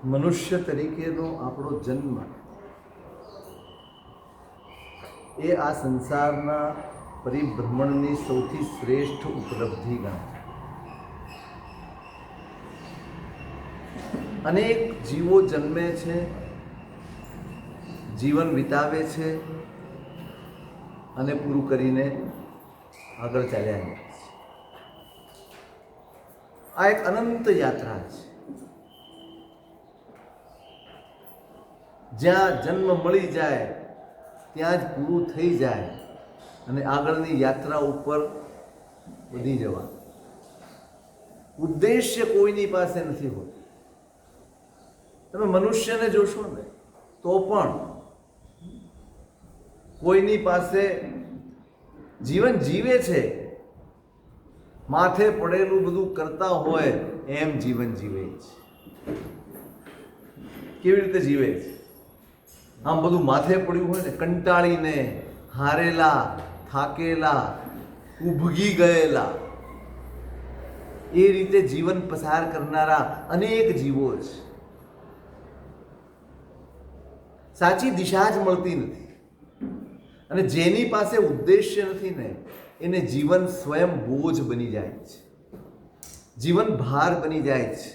મનુષ્ય તરીકેનો આપણો જન્મ એ આ સંસારના પરિભ્રમણની સૌથી શ્રેષ્ઠ ઉપલબ્ધિ ગણાય. અનેક જીવો જન્મે છે, જીવન વિતાવે છે અને પૂરું કરીને આગળ ચાલ્યા જાય છે. આ એક અનંત યાત્રા છે, જ્યાં જન્મ મળી જાય ત્યાં જ પૂરું થઈ જાય અને આગળની યાત્રા ઉપર વધી જવા. ઉદ્દેશ્ય કોઈની પાસે નથી હોતો. તમે મનુષ્યને જોશો ને તો પણ કોઈની પાસે જીવન જીવે છે, માથે પડેલું બધું કરતા હોય એમ જીવન જીવે છે. કેવી રીતે જીવે છે? આમ બધું માથે પડ્યું હોય ને, કંટાળીને, હારેલા, થાકેલા, ઉભગી ગયેલા, એ રીતે જીવન પસાર કરનારા અનેક જીવો છે. સાચી દિશા જ મળતી નથી અને જેની પાસે ઉદ્દેશ્ય નથી ને એને જીવન સ્વયં બોજ બની જાય છે, જીવન ભાર બની જાય છે,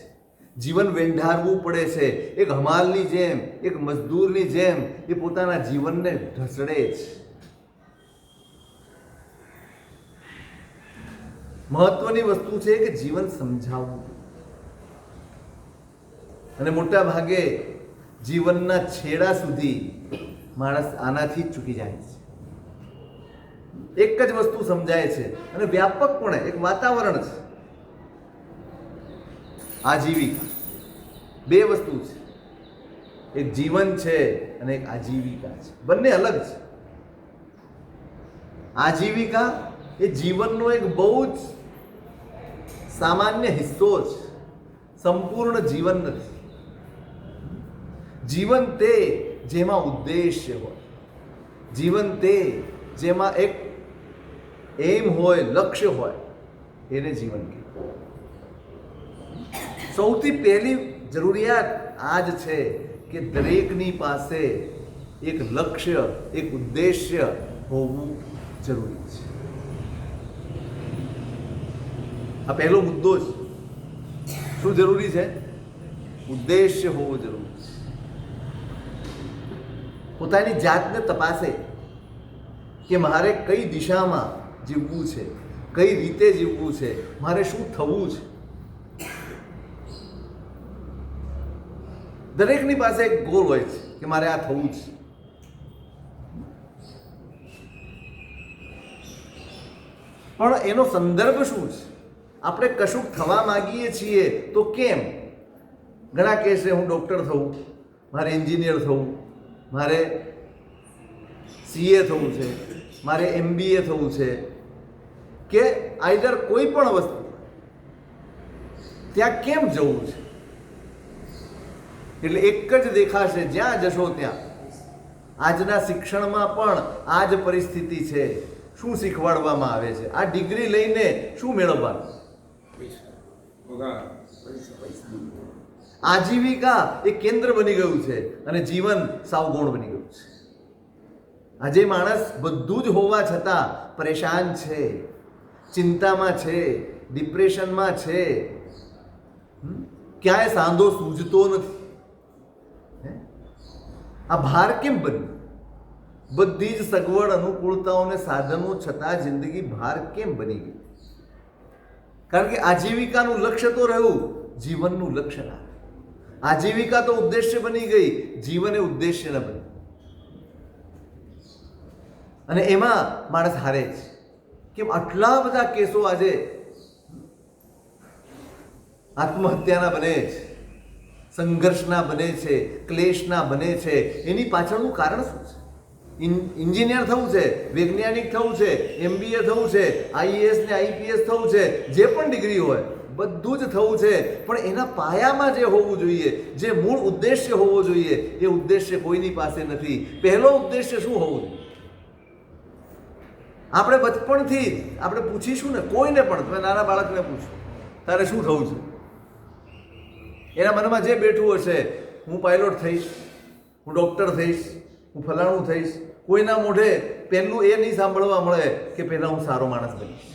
જીવન વેંઢારવું પડે છે. એક હમાલની જેમ, એક મજદૂરની જેમ એ પોતાના જીવનને ઢસડે છે. મહત્વની વસ્તુ છે કે જીવન સમજાવવું, અને મોટા ભાગે જીવનના છેડા સુધી માણસ આનાથી જ ચૂકી જાય છે. એક જ વસ્તુ સમજાય છે અને વ્યાપકપણે એક વાતાવરણ છે, આજીવિકા. બે વસ્તુ છે, એક જીવન છે અને એક આજીવિકા છે. બંને અલગ છે. આજીવિકા એ જીવનનો એક બહુ જ સામાન્ય હિસ્સો છે, સંપૂર્ણ જીવન નથી. જીવન તે જેમાં ઉદ્દેશ્ય હોય, જીવન તે જેમાં એક એમ હોય, લક્ષ્ય હોય, એને જીવન કહેવાય. સૌથી પહેલી જરૂરિયાત આ જ છે કે દરેકની પાસે એક લક્ષ્ય, એક ઉદ્દેશ્ય હોવું જરૂરી છે. આ પહેલો મુદ્દો છે. શું જરૂરી છે? ઉદ્દેશ્ય હોવો જરૂરી છે. પોતાની જાતને તપાસે કે મારે કઈ દિશામાં જીવવું છે, કઈ રીતે જીવવું છે, મારે શું થવું છે. દરેકની પાસે એક ગોલ હોય છે કે મારે આ થવું છે. પણ એનો સંદર્ભ શું છે? આપણે કશુંક થવા માંગીએ છીએ તો કેમ? ઘણા કહેશે હું ડૉક્ટર થવું, મારે એન્જિનિયર થવું, મારે CA થવું છે, મારે MBA થવું છે, કે આઈધર કોઈ પણ વસ્તુ. ત્યાં કેમ જવું છે? એટલે એક જ દેખાશે, જ્યાં જશો ત્યાં. આજના શિક્ષણમાં પણ આ જ પરિસ્થિતિ છે. શું શીખવાડવામાં આવે છે? આ ડિગ્રી લઈને શું મેળવવાનું? આજીવિકા એ કેન્દ્ર બની ગયું છે અને જીવન સાવ ગૌણ બની ગયું છે. આજે માણસ બધું જ હોવા છતાં પરેશાન છે, ચિંતામાં છે, ડિપ્રેશનમાં છે, ક્યાંય સાંધો સૂઝતો નથી. આ ભાર કેમ બન્યું? બધી જ સગવડ, અનુકૂળતાઓને સાધનો છતાં જિંદગી ભાર કેમ બની ગઈ? કારણ કે આજીવિકાનું લક્ષ્ય તો રહ્યું, જીવનનું લક્ષ્ય ના. આજીવિકા તો ઉદ્દેશ્ય બની ગઈ, જીવન એ ઉદ્દેશ્ય ન બન્યું. અને એમાં માણસ હારે છે. કેમ આટલા બધા કેસો આજે આત્મહત્યાના બને છે, સંઘર્ષના બને છે, ક્લેશના બને છે? એની પાછળનું કારણ શું છે? એન્જિનિયર થવું છે, વૈજ્ઞાનિક થવું છે, MBA થવું છે, IAS ને IPS થવું છે, જે પણ ડિગ્રી હોય બધું જ થવું છે. પણ એના પાયામાં જે હોવું જોઈએ, જે મૂળ ઉદ્દેશ્ય હોવો જોઈએ, એ ઉદ્દેશ્ય કોઈની પાસે નથી. પહેલો ઉદ્દેશ્ય શું હોવું જોઈએ? આપણે બચપણથી આપણે પૂછીશું ને, કોઈને પણ, તમે નાના બાળકને પૂછો તારે શું થવું છે, એના મનમાં જે બેઠું હશે હું પાયલોટ થઈશ, હું ડૉક્ટર થઈશ, હું ફલાણું થઈશ, કોઈના મોઢે પહેલું એ નહીં સાંભળવા મળે કે પહેલાં હું સારો માણસ બનીશ.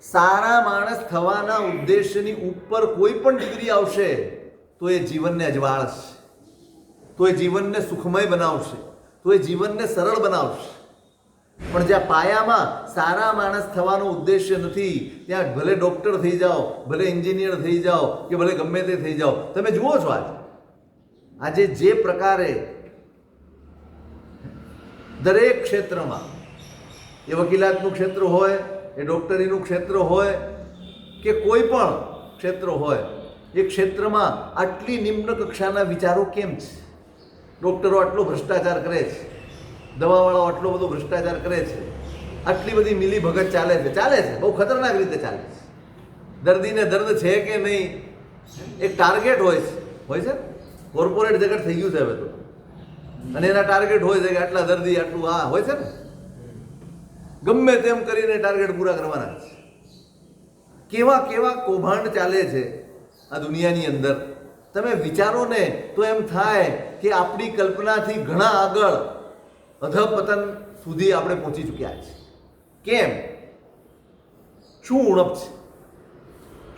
સારા માણસ થવાના ઉદ્દેશ્યની ઉપર કોઈ પણ ડિગ્રી આવશે તો એ જીવનને અજવાળશે, તો એ જીવનને સુખમય બનાવશે, તો એ જીવનને સરળ બનાવશે. પણ જ્યાં પાયામાં સારા માણસ થવાનો ઉદ્દેશ્ય નથી, ત્યાં ભલે ડૉક્ટર થઈ જાઓ, ભલે એન્જિનિયર થઈ જાઓ કે ભલે ગમે તે થઈ જાઓ. તમે જુઓ છો આજે જે પ્રકારે દરેક ક્ષેત્રમાં, એ વકીલાતનું ક્ષેત્ર હોય, એ ડૉક્ટરીનું ક્ષેત્ર હોય કે કોઈ પણ ક્ષેત્ર હોય, એ ક્ષેત્રમાં આટલી નિમ્ન કક્ષાના વિચારો કેમ છે? ડૉક્ટરો આટલો ભ્રષ્ટાચાર કરે છે, દવાવાળાઓ આટલો બધો ભ્રષ્ટાચાર કરે છે, આટલી બધી મિલીભગત ચાલે છે, બહુ ખતરનાક રીતે ચાલે છે. દર્દીને દર્દ છે કે નહીં એક ટાર્ગેટ હોય છે. કોર્પોરેટ જગત થઈ ગયું છે હવે તો, અને એના ટાર્ગેટ હોય છે કે આટલા દર્દી, આટલું આ હોય છે ને, ગમે તેમ કરીને ટાર્ગેટ પૂરા કરવાના છે. કેવા કેવા કૌભાંડ ચાલે છે આ દુનિયાની અંદર. તમે વિચારો ને તો એમ થાય કે આપણી કલ્પનાથી ઘણા આગળ અધપતન સુધી આપણે પહોંચી ચૂક્યા છે. કેમ? શું ઉણપ છે?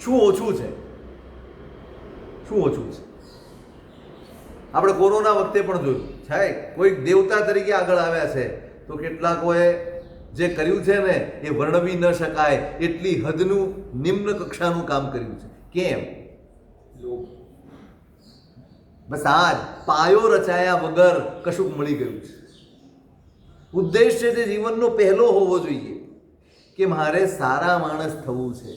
શું ઓછું છે? આપણે કોરોના વખતે પણ જોયું છે, કોઈક દેવતા તરીકે આગળ આવ્યા છે તો કેટલાકોએ જે કર્યું છે ને એ વર્ણવી ન શકાય એટલી હદનું નિમ્ન કક્ષાનું કામ કર્યું છે. કેમ? બસ આ જ પાયો રચાયા વગર કશુંક મળી ગયું છે. ઉદ્દેશ્ય જે જીવનનો પહેલો હોવો જોઈએ કે મારે સારા માણસ થવું છે,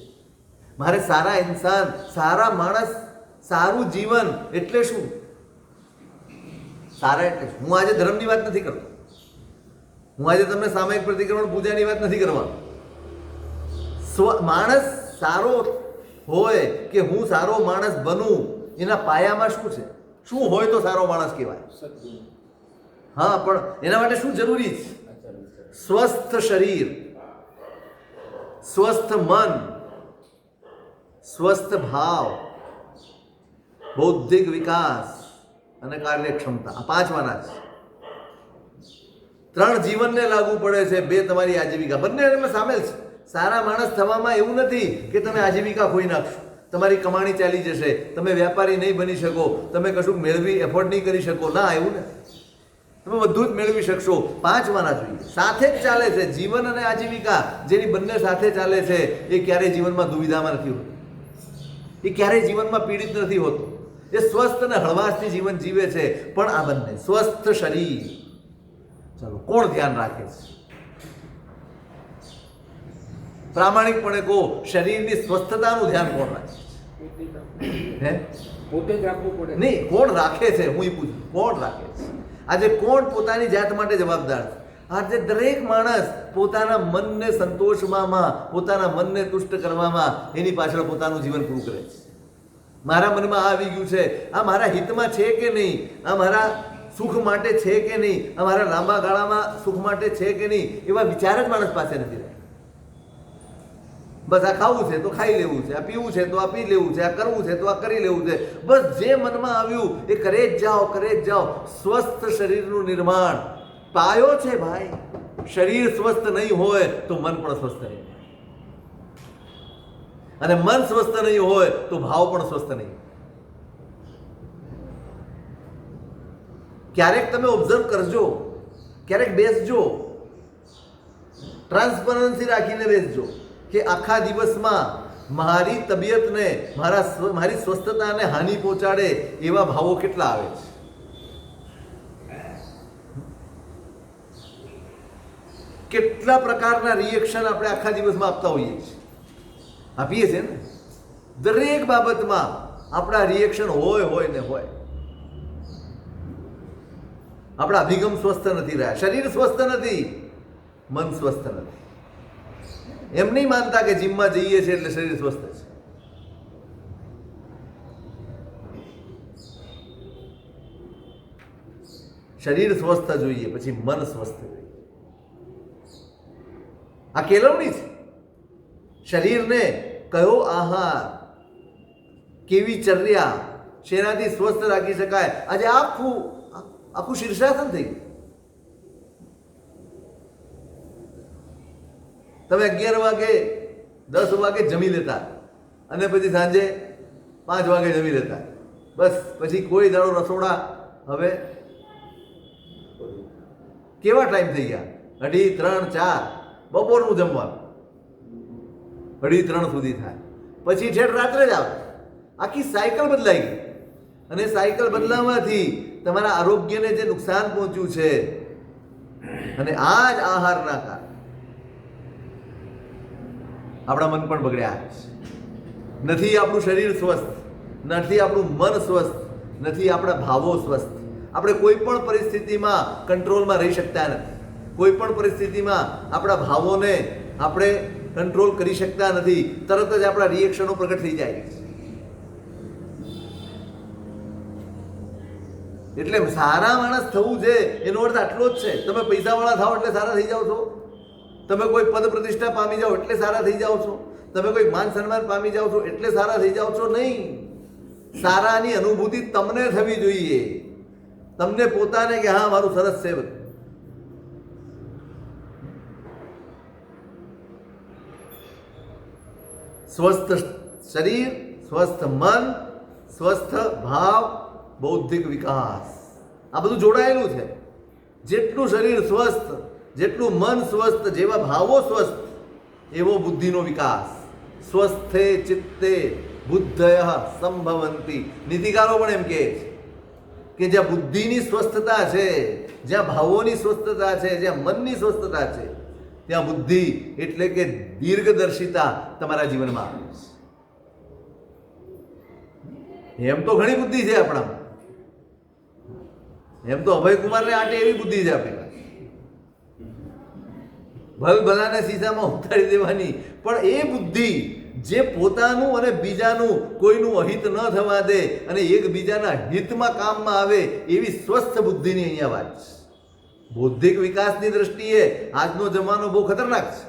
મારે સારા ઇન્સાન, સારા માણસ, સારું જીવન. એટલે શું? સારા એટલે હું આજે ધર્મની વાત નથી કરતો, હું આજે તમને સામાયિક પ્રતિક્રમણ પૂજાની વાત નથી કરવાનો. માણસ સારો હોય કે હું સારો માણસ બનું, એના પાયામાં શું છે? શું હોય તો સારો માણસ કહેવાય? હા, પણ એના માટે શું જરૂરી છે? સ્વસ્થ શરીર, સ્વસ્થ મન, સ્વસ્થ ભાવ, બૌદ્ધિક વિકાસ અને કાર્યક્ષમતા. આ પાંચવાના છે. 3 જીવનને લાગુ પડે છે, 2 તમારી આજીવિકા. બંને એમાં સામેલ છે. સારા માણસ થવામાં એવું નથી કે તમે આજીવિકા ખોઈ નાખશો, તમારી કમાણી ચાલી જશે, તમે વ્યાપારી નહીં બની શકો, તમે કશું મેળવી એફોર્ડ નહીં કરી શકો. ના, એવું નથી. તમે બધું જ મેળવી શકશો. 5 વાના જોઈએ, સાથે જ ચાલે છે. જીવન અને આજીવિકા જેની બંને સાથે ચાલે છે એ ક્યારેય જીવનમાં દુવિધામાં નથી હોતો, એ ક્યારેય જીવનમાં પીડિત નથી હોતો. એ સ્વસ્થ અને હળવાશથી જીવન જીવે છે. પણ આ બંને સ્વસ્થ શરીર, ચાલો કોણ ધ્યાન રાખે છે? પ્રામાણિકપણે કહો, શરીરની સ્વસ્થતાનું ધ્યાન કોણ રાખે છે? પોતે જ રાખવું પડે. નહીં, કોણ રાખે છે? હું એ પૂછું, કોણ રાખે છે? આજે કોણ પોતાની જાત માટે જવાબદાર છે? આજે દરેક માણસ પોતાના મનને સંતોષવામાં, પોતાના મનને તુષ્ટ કરવામાં એની પાછળ પોતાનું જીવન પૂરું કરે છે. મારા મનમાં આ આવી ગયું છે, આ મારા હિતમાં છે કે નહીં, આ મારા સુખ માટે છે કે નહીં, આ મારા લાંબા ગાળામાં સુખ માટે છે કે નહીં, એવા વિચાર જ માણસ પાસે નથી રહ્યા. બસ આ ખાવું છે તો ખાઈ લેવું છે, આ પીવું છે તો આ પી લેવું છે, આ કરવું છે તો આ કરી લેવું છે. બસ જે મનમાં આવ્યું એ કરે જ જાઓ. સ્વસ્થ શરીરનું નિર્માણ પાયો છે ભાઈ. શરીર સ્વસ્થ નહીં હોય તો મન પણ સ્વસ્થ નહીં, અને મન સ્વસ્થ નહીં હોય તો ભાવ પણ સ્વસ્થ નહીં. ક્યારેક તમે ઓબ્ઝર્વ કરજો, ક્યારેક બેસજો, ટ્રાન્સપરન્સી રાખીને બેસજો કે આખા દિવસમાં મારી તબિયતને, મારી સ્વસ્થતાને હાનિ પહોંચાડે એવા ભાવો કેટલા આવે છે. કેટલા પ્રકારના રિએક્શન આપણે આખા દિવસમાં આપતા હોઈએ છીએ, આપીએ છીએ ને. દરેક બાબતમાં આપણા રિએક્શન હોય ને હોય. આપણા અભિગમ સ્વસ્થ નથી રહ્યા, શરીર સ્વસ્થ નથી, મન સ્વસ્થ નથી. એમ નહીં માનતા કે જીમમાં જઈએ છીએ એટલે શરીર સ્વસ્થ છે. શરીર સ્વસ્થ જોઈએ, પછી મન સ્વસ્થ જોઈએ. આ કેળવણી છે. શરીરને કયો આહાર કેવી ચર્યા, શેનાથી સ્વસ્થ રાખી શકાય. આજે આખું શીર્ષાસન થઈ ગયું. તમે 11 વાગે 10 વાગે જમી લેતા અને પછી સાંજે 5 વાગે જમી લેતા. બસ પછી કોઈ દાડો રસોડા. હવે કેવા ટાઈમ થઈ ગયા? 2:30, 4 બપોરનું જમવાનું 2:30, 3 સુધી થાય. પછી ઠેઠ રાત્રે જ આવે. આખી સાયકલ બદલાઈ ગઈ. અને સાયકલ બદલાવાથી તમારા આરોગ્યને જે નુકસાન પહોંચ્યું છે, અને આ જ આહારના કારણે આપણા મન પણ બગડ્યા છે. નથી આપણું શરીર સ્વસ્થ, નથી આપણું મન સ્વસ્થ, નથી આપણા ભાવો સ્વસ્થ. આપણે કોઈ પણ પરિસ્થિતિમાં કંટ્રોલમાં રહી શકતા નથી. કોઈ પણ પરિસ્થિતિમાં આપણા ભાવોને આપણે કંટ્રોલ કરી શકતા નથી. તરત જ આપણા રિએક્શનો પ્રગટ થઈ જાય. એટલે સારા માણસ થવું છે એનો અર્થ આટલો જ છે. તમે પૈસાવાળા થાઓ એટલે સારા થઈ જાઓ છો. તમે કોઈ પદ પ્રતિષ્ઠા પામી જાઓ એટલે સારા થઈ જાઓ છો. તમે કોઈ માન સન્માન પામી જાઓ છો એટલે સારા થઈ જાઓ છો નહીં. સારાની અનુભૂતિ તમને થવી જોઈએ. તમને પોતાને કે હા મારું સરસ છે. સ્વસ્થ શરીર, સ્વસ્થ મન, સ્વસ્થ ભાવ, બૌદ્ધિક વિકાસ, આ બધું જોડાયેલું છે. જેટલું શરીર સ્વસ્થ, જેટલું મન સ્વસ્થ, જેવા ભાવો સ્વસ્થ, એવો બુદ્ધિનો વિકાસ. સ્વસ્થે ચિત્તે બુદ્ધય સંભવંતી. નીતિકારો પણ એમ કહે છે કે જ્યાં બુદ્ધિની સ્વસ્થતા છે, જ્યાં ભાવોની સ્વસ્થતા છે, જ્યાં મનની સ્વસ્થતા છે, ત્યાં બુદ્ધિ એટલે કે દીર્ઘદર્શિતા તમારા જીવનમાં આવે છે. એમ તો ઘણી બુદ્ધિ છે આપણામાં. એમ તો અભયકુમારને આટે એવી બુદ્ધિ છે આપણી. ભલ ભલાને સીસામાં ઉતારી દેવાની. પણ એ બુદ્ધિ જે પોતાનું અને બીજાનું કોઈનું અહિત ન થવા દે અને એકબીજાના હિતમાં કામમાં આવે, એવી સ્વસ્થ બુદ્ધિની અહીંયા વાત છે. બૌદ્ધિક વિકાસની દ્રષ્ટિએ આજનો જમાનો બહુ ખતરનાક છે.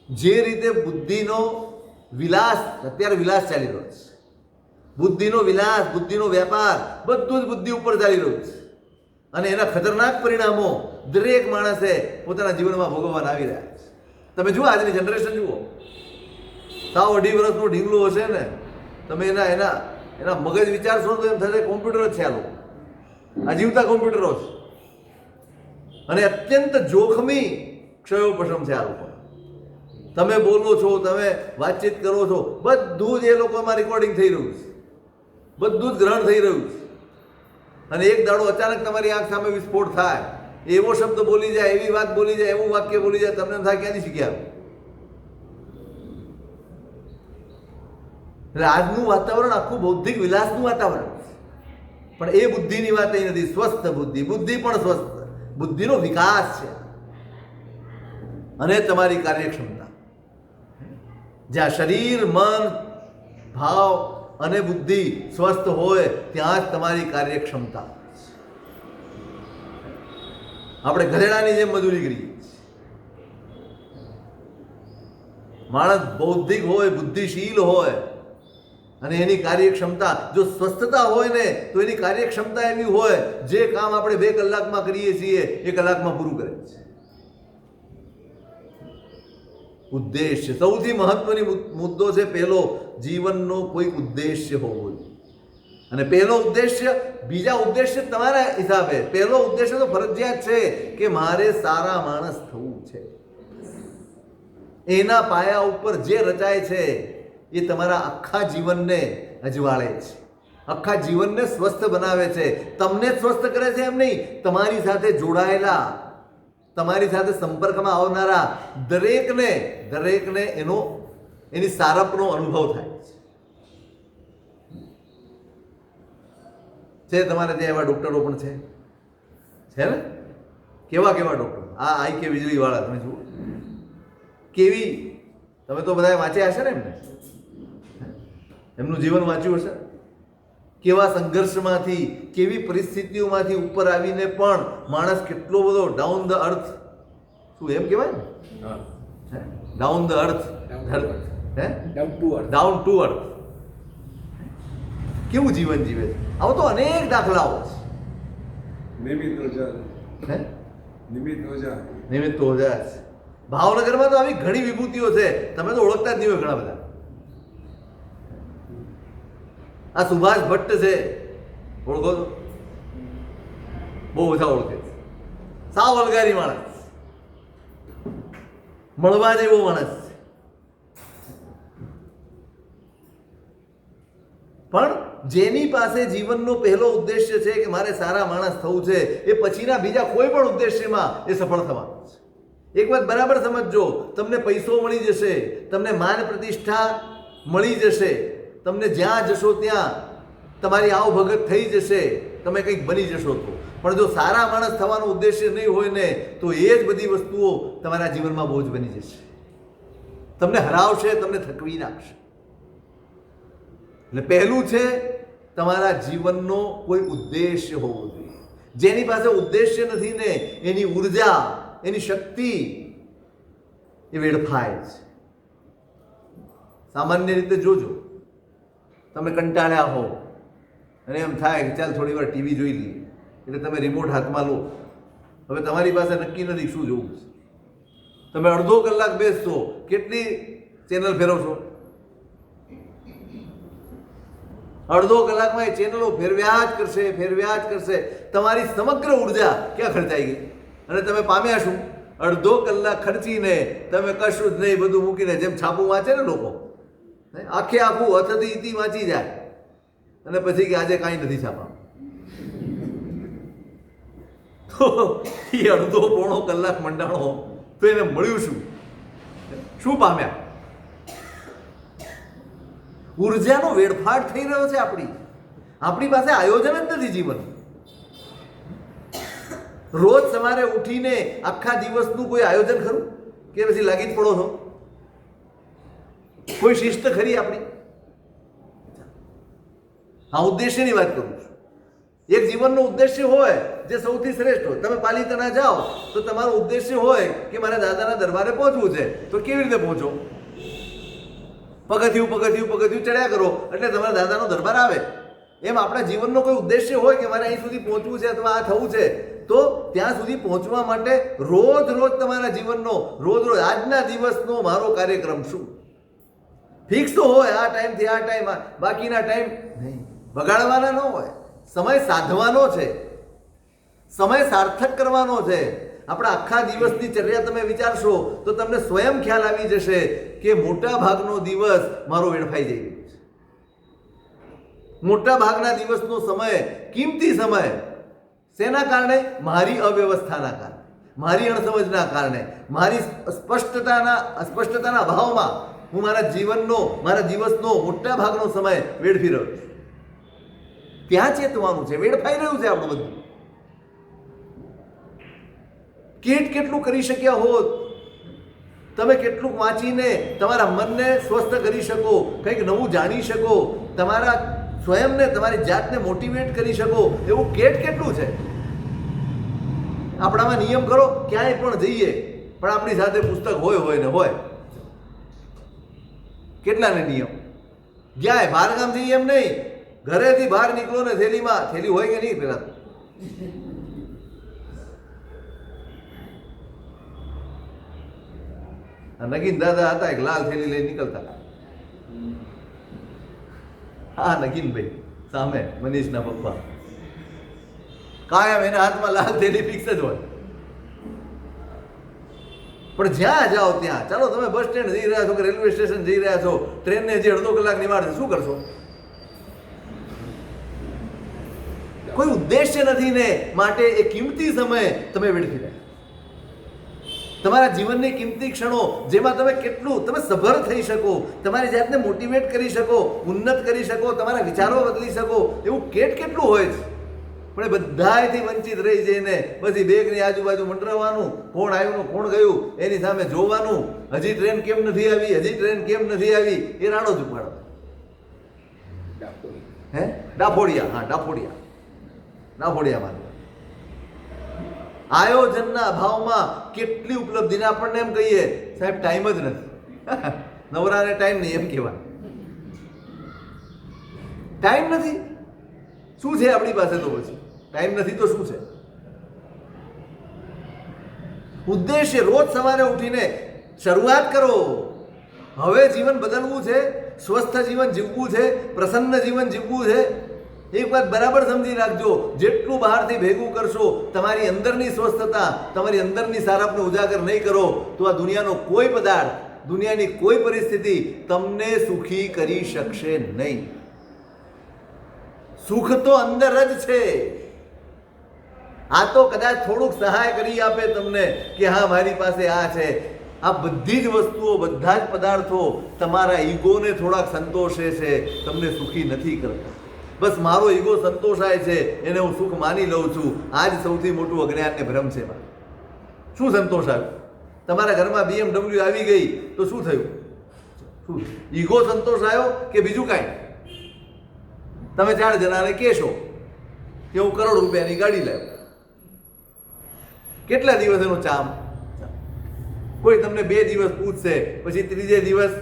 જે રીતે બુદ્ધિનો વિલાસ, અત્યારે વિલાસ ચાલી રહ્યો છે, બુદ્ધિનો વિલાસ, બુદ્ધિનો વેપાર, બધું જ બુદ્ધિ ઉપર ચાલી રહ્યું છે. અને એના ખતરનાક પરિણામો દરેક માણસે પોતાના જીવનમાં ભોગવવાના આવી રહ્યા છે. તમે જુઓ આજની જનરેશન જુઓ. સાવ 2.5 વર્ષનું ઢીંગલું હશે ને, તમે એના મગજ વિચારશો તો એમ થશે કોમ્પ્યુટર જ છે આ લોકો. આ જીવતા કોમ્પ્યુટરો છે. અને અત્યંત જોખમી ક્ષયોપશમ છે આ લોકો. તમે બોલો છો, તમે વાતચીત કરો છો, બધું જ એ લોકોમાં રેકોર્ડિંગ થઈ રહ્યું છે. બધું જ ગ્રહણ થઈ રહ્યું છે. અને એક દાડો અચાનક તમારી આંખ સામે વિસ્ફોટ થાય, એવો શબ્દ બોલી જાય, એવી વાત બોલી જાય, એવું વાક્ય બોલી જાય, તમને એમ થાય ક્યાંથી શીખ્યા. એટલે આજનું વાતાવરણ આખું બૌદ્ધિક વિલાસનું વાતાવરણ છે. પણ એ બુદ્ધિની વાત એ નથી. સ્વસ્થ બુદ્ધિ, બુદ્ધિ પણ સ્વસ્થ, બુદ્ધિનો વિકાસ છે. અને તમારી કાર્યક્ષમતા, જ્યાં શરીર, મન, ભાવ અને બુદ્ધિ સ્વસ્થ હોય ત્યાં જ તમારી કાર્યક્ષમતા. આપણે ગધેડાની જેમ મજૂરી કરીએ. માણસ બૌદ્ધિક હોય, બુદ્ધિશીલ હોય અને એની કાર્યક્ષમતા જો સ્વસ્થતા હોય ને, તો એની કાર્યક્ષમતા એવી હોય, જે કામ આપણે 2 કલાકમાં કરીએ છીએ 1 કલાકમાં પૂરું કરે છે. ઉદ્દેશ્ય સૌથી મહત્વની મુદ્દો છે. પહેલો, જીવનનો કોઈક ઉદ્દેશ્ય હોવો જોઈએ. અને પહેલો ઉદ્દેશ્ય, બીજા ઉદ્દેશ્ય તમારા હિસાબે. પહેલો ઉદ્દેશ્ય તો ફરજિયાત છે કે મારે સારા માણસ થવું છે. એના પાયા ઉપર જે રચાય છે એ તમારા આખા જીવનને અજવાળે છે, આખા જીવનને સ્વસ્થ બનાવે છે. તમને સ્વસ્થ કરે છે એમ નહીં, તમારી સાથે જોડાયેલા, તમારી સાથે સંપર્કમાં આવનારા દરેકને એની સારપનો અનુભવ થાય છે. તમારે ત્યાં એવા ડોક્ટરો પણ છે ને? કેવા ડોક્ટર? આ આઈ કે વીજળી વાળા તમે જુઓ કેવી. તમે તો બધા વાંચ્યા હશે ને એમને, એમનું જીવન વાંચ્યું હશે. કેવા સંઘર્ષમાંથી, કેવી પરિસ્થિતિઓમાંથી ઉપર આવીને પણ માણસ કેટલો બધો ડાઉન ધ અર્થ, શું એમ કહેવાય ને, down the earth, down to earth, કેવું જીવન જીવે છે. આવો તો અનેક દાખલાઓ છે. નિમિત્ત ઓઝા. હે નિમિત્ત ઓઝા. નિમિત્ત ઓઝા છે. ભાવનગરમાં તો આવી ઘણી વિભૂતિઓ છે, તમે તો ઓળખતા જ નહીં હોય ઘણા બધા. આ સુભાષ ભટ્ટ છે, ઓળખો છો? બહુ બધા ઓળખે છે. સાવ વલગારી માણસ, મળવા જેવો માણસ છે. પણ જેની પાસે જીવનનો પહેલો ઉદ્દેશ્ય છે કે મારે સારા માણસ થવું છે, એ પછીના બીજા કોઈ પણ ઉદ્દેશ્યમાં એ સફળ થવાનું છે. એક વાત બરાબર સમજજો, તમને પૈસો મળી જશે, તમને માન પ્રતિષ્ઠા મળી જશે, તમને જ્યાં જશો ત્યાં તમારી આવભગત થઈ જશે, તમે કંઈક બની જશો તો. પણ જો સારા માણસ થવાનો ઉદ્દેશ્ય નહીં હોય ને, તો એ જ બધી વસ્તુઓ તમારા જીવનમાં બોજ બની જશે, તમને હરાવશે, તમને થકવી નાખશે. એટલે પહેલું છે તમારા જીવનનો કોઈ ઉદ્દેશ્ય હોવો જોઈએ. જેની પાસે ઉદ્દેશ્ય નથી ને, એની ઉર્જા, એની શક્તિ એ વેડફાય છે. સામાન્ય રીતે જોજો, તમે કંટાળ્યા હો અને એમ થાય કે ચાલ થોડી વાર ટીવી જોઈ લઈએ, એટલે તમે રિમોટ હાથમાં લો. હવે તમારી પાસે નક્કી નથી શું જોવું છે. તમે અડધો કલાક બેસશો, કેટલી ચેનલ ફેરવશો? અડધો કલાકમાં એ ચેનલો ફેરવ્યા જ કરશે. તમારી સમગ્ર ઉર્જા ક્યાં ખર્ચાઈ ગઈ? અને તમે પામ્યા શું? અડધો કલાક ખર્ચીને તમે કશું જ નહીં, બધું મૂકીને, જેમ છાપું વાંચે ને લોકો, આખે આખું અથથી ઇતિ વાંચી જાય અને પછી કે આજે કાંઈ નથી છાપા. તો એ અડધો પોણો કલાક મંડાણો તો એને મળ્યું શું? શું પામ્યા? ઉર્જાનો વેડફાટ થઈ રહ્યો છે. આપણી પાસે આયોજન જ નથી જીવન. રોજ સવારે ઉઠીને આખા દિવસનું કોઈ આયોજન ખરું કે પછી લાગી જ પડો છો? કોઈ શિસ્ત ખરી આપણી? હા, ઉદ્દેશ્યની વાત કરું છું. એક જીવનનો ઉદ્દેશ્ય હોય જે સૌથી શ્રેષ્ઠ હોય. તમે પાલિતાણા જાઓ તો તમારો ઉદ્દેશ્ય હોય કે મારે દાદાના દરબારે પહોંચવું છે, તો કેવી રીતે પહોંચો? પગથિયું ચડ્યા કરો એટલે તમારા દાદાનો દરબાર આવે. એમ આપણા જીવનનો કોઈ ઉદ્દેશ્ય હોય કે મારે અહીં સુધી પહોંચવું છે અથવા આ થવું છે, તો ત્યાં સુધી પહોંચવા માટે રોજ તમારા જીવનનો આજના દિવસનો મારો કાર્યક્રમ શું ફિક્સ તો હોય. આ ટાઈમથી આ ટાઈમ, બાકીના ટાઈમ નહીં, બગાડવાના ન હોય. સમય સાધવાનો છે, સમય સાર્થક કરવાનો છે. આપણા આખા દિવસની ચર્યા તમે વિચારશો તો તમને સ્વયં ખ્યાલ આવી જશે કે મોટા ભાગનો દિવસ મારો વેડફાઈ જઈ રહ્યો છે. મોટા ભાગના દિવસનો સમય, કિંમતી સમય, શેના કારણે? મારી અવ્યવસ્થાના કારણે, મારી અણસમજના કારણે, મારી અસ્પષ્ટતાના અભાવમાં હું મારા દિવસનો મોટા ભાગનો સમય વેડફી રહ્યો છું. ત્યાં ચેતવાનું છે. વેડફાઈ રહ્યું છે આપણું બધું. કેટલું કરી શક્યા હોત તમે, કેટલું વાંચીને તમારા મનને સ્વસ્થ કરી શકો, કંઈક નવું જાણી શકો, તમારા સ્વયંને, તમારી જાતને મોટિવેટ કરી શકો, એવું કેટલું છે. આપણામાં નિયમ કરો, ક્યાંય પણ જઈએ પણ આપણી સાથે પુસ્તક હોય ને હોય. કેટલાને નિયમ? ક્યાંય બહારગામ જઈએ એમ નહીં, ઘરેથી બહાર નીકળો ને થેલી હોય કે નહીં? પેલા નગીન દાદા હતા, એક લાલ થેલી લઈને નીકળતા. હા, નગીનભાઈ સામે મનીષના પપ્પા, કાયમ એના હાથમાં લાલ થેલી ફિક્સ જ હોય. પણ જ્યાં જાઓ ત્યાં, ચાલો તમે બસ સ્ટેન્ડ જઈ રહ્યા છો કે રેલવે સ્ટેશન જઈ રહ્યા છો, ટ્રેનને હજી અડધો કલાક નિવાડશે, શું કરશો? કોઈ ઉદ્દેશ્ય નથી ને, માટે એ કિંમતી સમય તમે વેડફી રહ્યા. તમારા જીવનની કિંમતી ક્ષણો જેમાં તમે સભર થઈ શકો, તમારી જાતને મોટિવેટ કરી શકો, ઉન્નત કરી શકો, તમારા વિચારો બદલી શકો, એવું કેટલું હોય છે. પણ એ બધાથી વંચિત રહી જઈને પછી બેગની આજુબાજુ મંડરાવાનું, કોણ આવ્યું કોણ ગયું એની સામે જોવાનું, હજી ટ્રેન કેમ નથી આવી, એ રાડો જ ઉપાડો. ડાફોડિયામાં આયોજનના અભાવમાં કેટલી ઉપલબ્ધિને આપણને એમ કહીએ સાહેબ ટાઈમ જ નથી, નવરાને ટાઈમ નહીં એમ કહેવાય. ટાઈમ નથી. શું છે આપણી પાસે? તો પછી ટાઈમ નથી તો શું છે? ઉદ્દેશ્ય રોજ સવારે ઉઠીને શરૂઆત કરો. હવે જીવન બદલવું છે, સ્વસ્થ જીવન જીવવું છે, પ્રસન્ન જીવન જીવવું છે. એક વાત બરાબર સમજી રાખજો, જેટલું બહારથી ભેગું કરશો, તમારી અંદરની સ્વસ્થતા, તમારી અંદરની સારપને ઉજાગર નહીં કરો તો આ દુનિયાનો કોઈ પદાર્થ, દુનિયાની કોઈ પરિસ્થિતિ તમને સુખી કરી શકશે નહીં. સુખ તો અંદર જ છે. આ તો કદાચ થોડુંક સહાય કરી આપે તમને કે હા મારી પાસે આ છે. આ બધી જ વસ્તુઓ, બધા જ પદાર્થો તમારા ઈગોને થોડાક સંતોષે છે, તમને સુખી નથી કરતા. બસ મારો ઈગો સંતોષાય છે એને હું સુખ માની લઉં છું. આ જ સૌથી મોટું અજ્ઞાન ને ભ્રમ છે. શું સંતોષાયું? તમારા ઘરમાં BMW આવી ગઈ તો શું થયું? શું ઈગો સંતોષાયો કે બીજું કાંઈ? તમે 4 જણાને કહેશો કે હું કરોડ રૂપિયાની ગાડી લાવ્યો, કેટલા દિવસ એનો ચામ? કોઈ તમને 2 દિવસ પૂછશે, પછી ત્રીજે દિવસ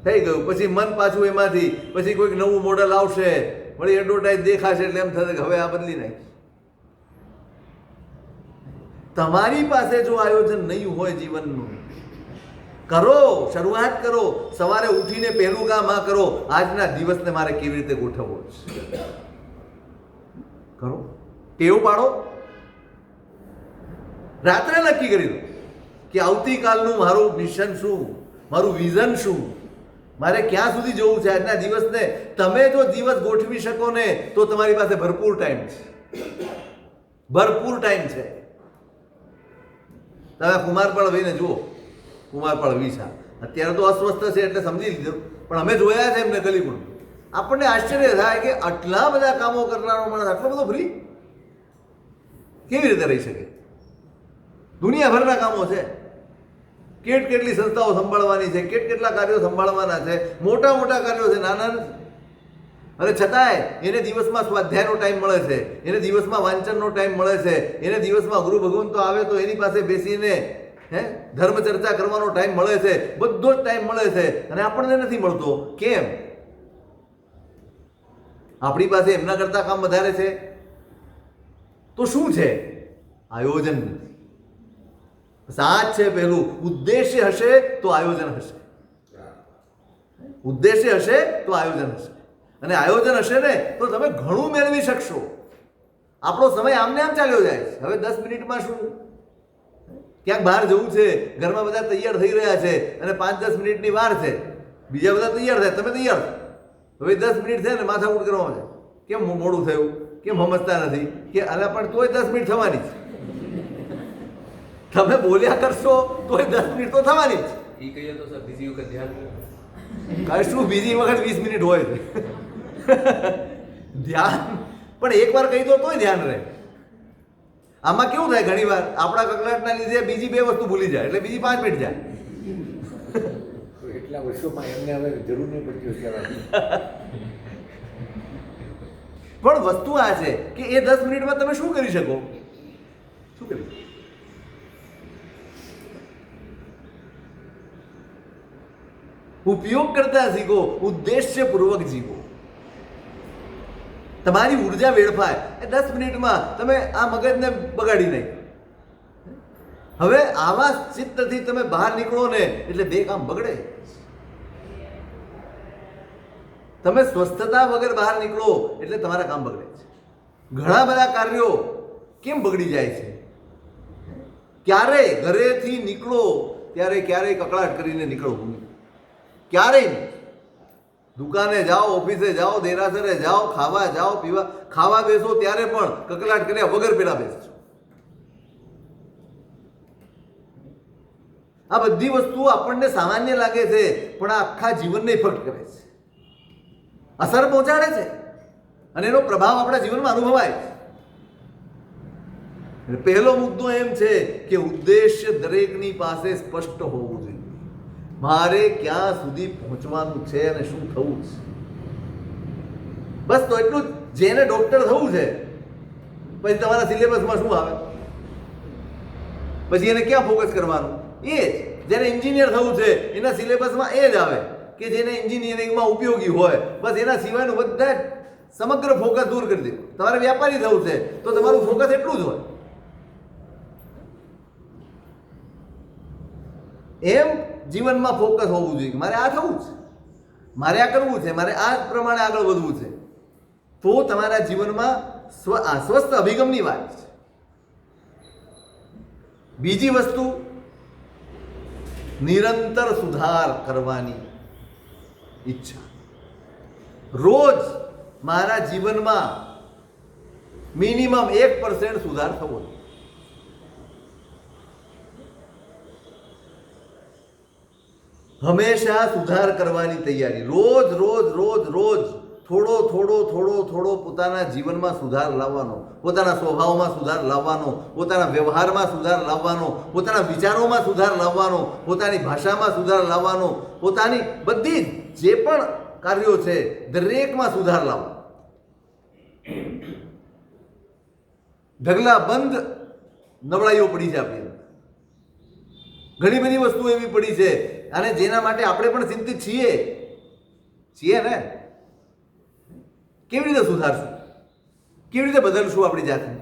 થઈ ગયું, પછી મન પાછું એમાંથી, પછી કોઈક નવું મોડલ આવશે, વળી એડવર્ટાઇઝ દેખાશે એટલે એમ થશે કે હવે આ બદલી નાખ. તમારી પાસે જો આયોજન નહીં હોય જીવનનું, કરો, શરૂઆત કરો. સવારે ઉઠીને પહેલું કામ આ કરો, આજના દિવસને મારે કેવી રીતે ગોઠવવો છે, કરો, ટેવ પાડો. રાત્રે નક્કી કરી દો કે આવતીકાલનું મારું મિશન શું, મારું વિઝન શું, મારે ક્યાં સુધી જવું છે. આજના દિવસને તમે જો દિવસ ગોઠવી શકો ને તો તમારી પાસે ભરપૂર ટાઈમ છે, ભરપૂર ટાઈમ છે. તમે કુમારપાળ ભાઈને જુઓ, કુમારપાળ વિશા અત્યારે તો અસ્વસ્થ છે એટલે સમજી લીધું, પણ અમે જોયા છે એમને કલીપુર. આપણને આશ્ચર્ય થાય કે આટલા બધા કામો કરનારો માણસ આટલો બધો ફ્રી કેવી રીતે રહી શકે? દુનિયાભરના કામો છે, કેટલી સંસ્થાઓ સંભાળવાની છે, કેટલા કાર્યો સંભાળવાના છે, મોટા મોટા કાર્યો છે, નાના નથી. અને છતાંય એને દિવસમાં સ્વાધ્યાયનો ટાઈમ મળે છે, એને દિવસમાં વાંચનનો ટાઈમ મળે છે, એને દિવસમાં ગુરુ ભગવંતો આવે તો એની પાસે બેસીને ધર્મ ચર્ચા કરવાનો ટાઈમ મળે છે, બધો જ ટાઈમ મળે છે. અને આપણને નથી મળતો. કેમ? આપણી પાસે એમના કરતા કામ વધારે છે. તો શું છે? આયોજન નથી. સાચ છે પહેલું. ઉદ્દેશ્ય હશે તો આયોજન હશે, ઉદ્દેશ્ય હશે તો આયોજન હશે. અને આયોજન હશે ને તો તમે ઘણું મેળવી શકશો. આપણો સમય આમને આમ ચાલ્યો જાય છે. હવે 10 મિનિટમાં શું? ક્યાંક બહાર જવું છે, ઘરમાં બધા તૈયાર થઈ રહ્યા છે અને 5-10 મિનિટની વાર છે, બીજા બધા તૈયાર થાય, તમે તૈયાર થાવ. હવે 10 મિનિટ થાય ને માથાકૂટ કરવામાં છે, કેમ મોડું થયું, કેમ સમજતા નથી કે આના પણ તોય 10 મિનિટ થવાની છે. તમે બોલ્યા કરશો તોય 10 મિનિટ તો થવાની જ. એ કહીએ તો સર બીજી વખત ધ્યાન શું બીજી વખત 20 મિનિટ હોય છે ધ્યાન? પણ એકવાર કહી દો તોય ધ્યાન રહે. આમાં કેવું થાય, ઘણી વાર આપણા કકળાટના લીધે બીજી 2 વસ્તુ ભૂલી જાય એટલે બીજી 5 મિનિટ જાય. તો એટલા વર્ષોમાં એમને હવે જરૂર નહીં પડતી હોશિયારી. પણ વસ્તુ આ છે કે એ 10 મિનિટમાં તમે શું કરી શકો? શું કરી શકો? ઉપયોગ કરતા શીખો, ઉદ્દેશ્યપૂર્વક જીવો. તમારી ઉર્જા વેડફાય એ 10 મિનિટમાં તમે આ મગજને બગાડી નાખી. હવે આવા ચિત્તથી તમે બહાર નીકળો ને એટલે 2 કામ બગડે. તમે સ્વસ્થતા વગર બહાર નીકળો એટલે તમારા કામ બગડે છે. ઘણા બધા કાર્યો કેમ બગડી જાય છે? ક્યારેય ઘરેથી નીકળો ત્યારે ક્યારેય કકળાટ કરીને નીકળવું નહીં, ક્યારેય નહીં. દુકાને જાઓ, ઓફિસે જાઓ, દેરાસરે જાઓ, ખાવા જાઓ, પીવા ખાવા બેસો ત્યારે પણ કકળાટ કર્યા વગર પેલા બેસજો. આ બધી વસ્તુઓ આપણને સામાન્ય લાગે છે પણ આ આખા જીવનને ઇફેક્ટ કરે છે, અસર પહોંચાડે છે અને એનો પ્રભાવ આપણા જીવનમાં અનુભવાય છે. પહેલો મુદ્દો એમ છે કે ઉદ્દેશ્ય દરેકની પાસે સ્પષ્ટ હોવું જોઈએ. મારે ક્યાં સુધી પહોંચવાનું છે અને શું થવું છે, બસ તો એટલું જ. જેને ડોક્ટર થવું છે પછી તમારા સિલેબસમાં શું આવે, પછી એને ક્યાં ફોકસ કરવાનું? એ જ. જેને એન્જિનિયર થવું છે એના સિલેબસમાં એ જ આવે. કે જેને એન્જિનિયરિંગમાં ઉપયોગી હોય, બસ એના સિવાયનું બધા જ સમગ્ર ફોકસ દૂર કરી દે. તમારે વ્યાપારી થવું છે તો તમારું ફોકસ એટલું જ હોય. એમ જીવનમાં ફોકસ હોવું જોઈએ કે મારે આ થવું છે, મારે આ કરવું છે, મારે આ પ્રમાણે આગળ વધવું છે. તો તમારા જીવનમાં સ્વસ્થ અભિગમની વાત છે. બીજી વસ્તુ, નિરંતર સુધાર કરવાની ઈચ્છા. રોજ મારા જીવનમાં મિનિમમ 1% સુધાર થવો જોઈએ. હંમેશા સુધાર કરવાની તૈયારી. રોજ રોજ રોજ રોજ થોડો થોડો થોડો થોડો પોતાના જીવનમાં સુધાર લાવવાનો, પોતાના સ્વભાવમાં સુધાર લાવવાનો, પોતાના વ્યવહારમાં સુધાર લાવવાનો, પોતાના વિચારોમાં સુધાર લાવવાનો, પોતાની ભાષામાં સુધાર લાવવાનો, પોતાની બધી જે પણ કાર્યો છે દરેકમાં સુધાર લાવવાનો. ઢગલા બંધ નબળાઈઓ પડી છે આપણી અંદર. ઘણી બધી વસ્તુ એવી પડી છે અને જેના માટે આપણે પણ ચિંતિત છીએ ને. કેવી રીતે સુધારશું? કેવી રીતે બદલશું આપણી જાતને?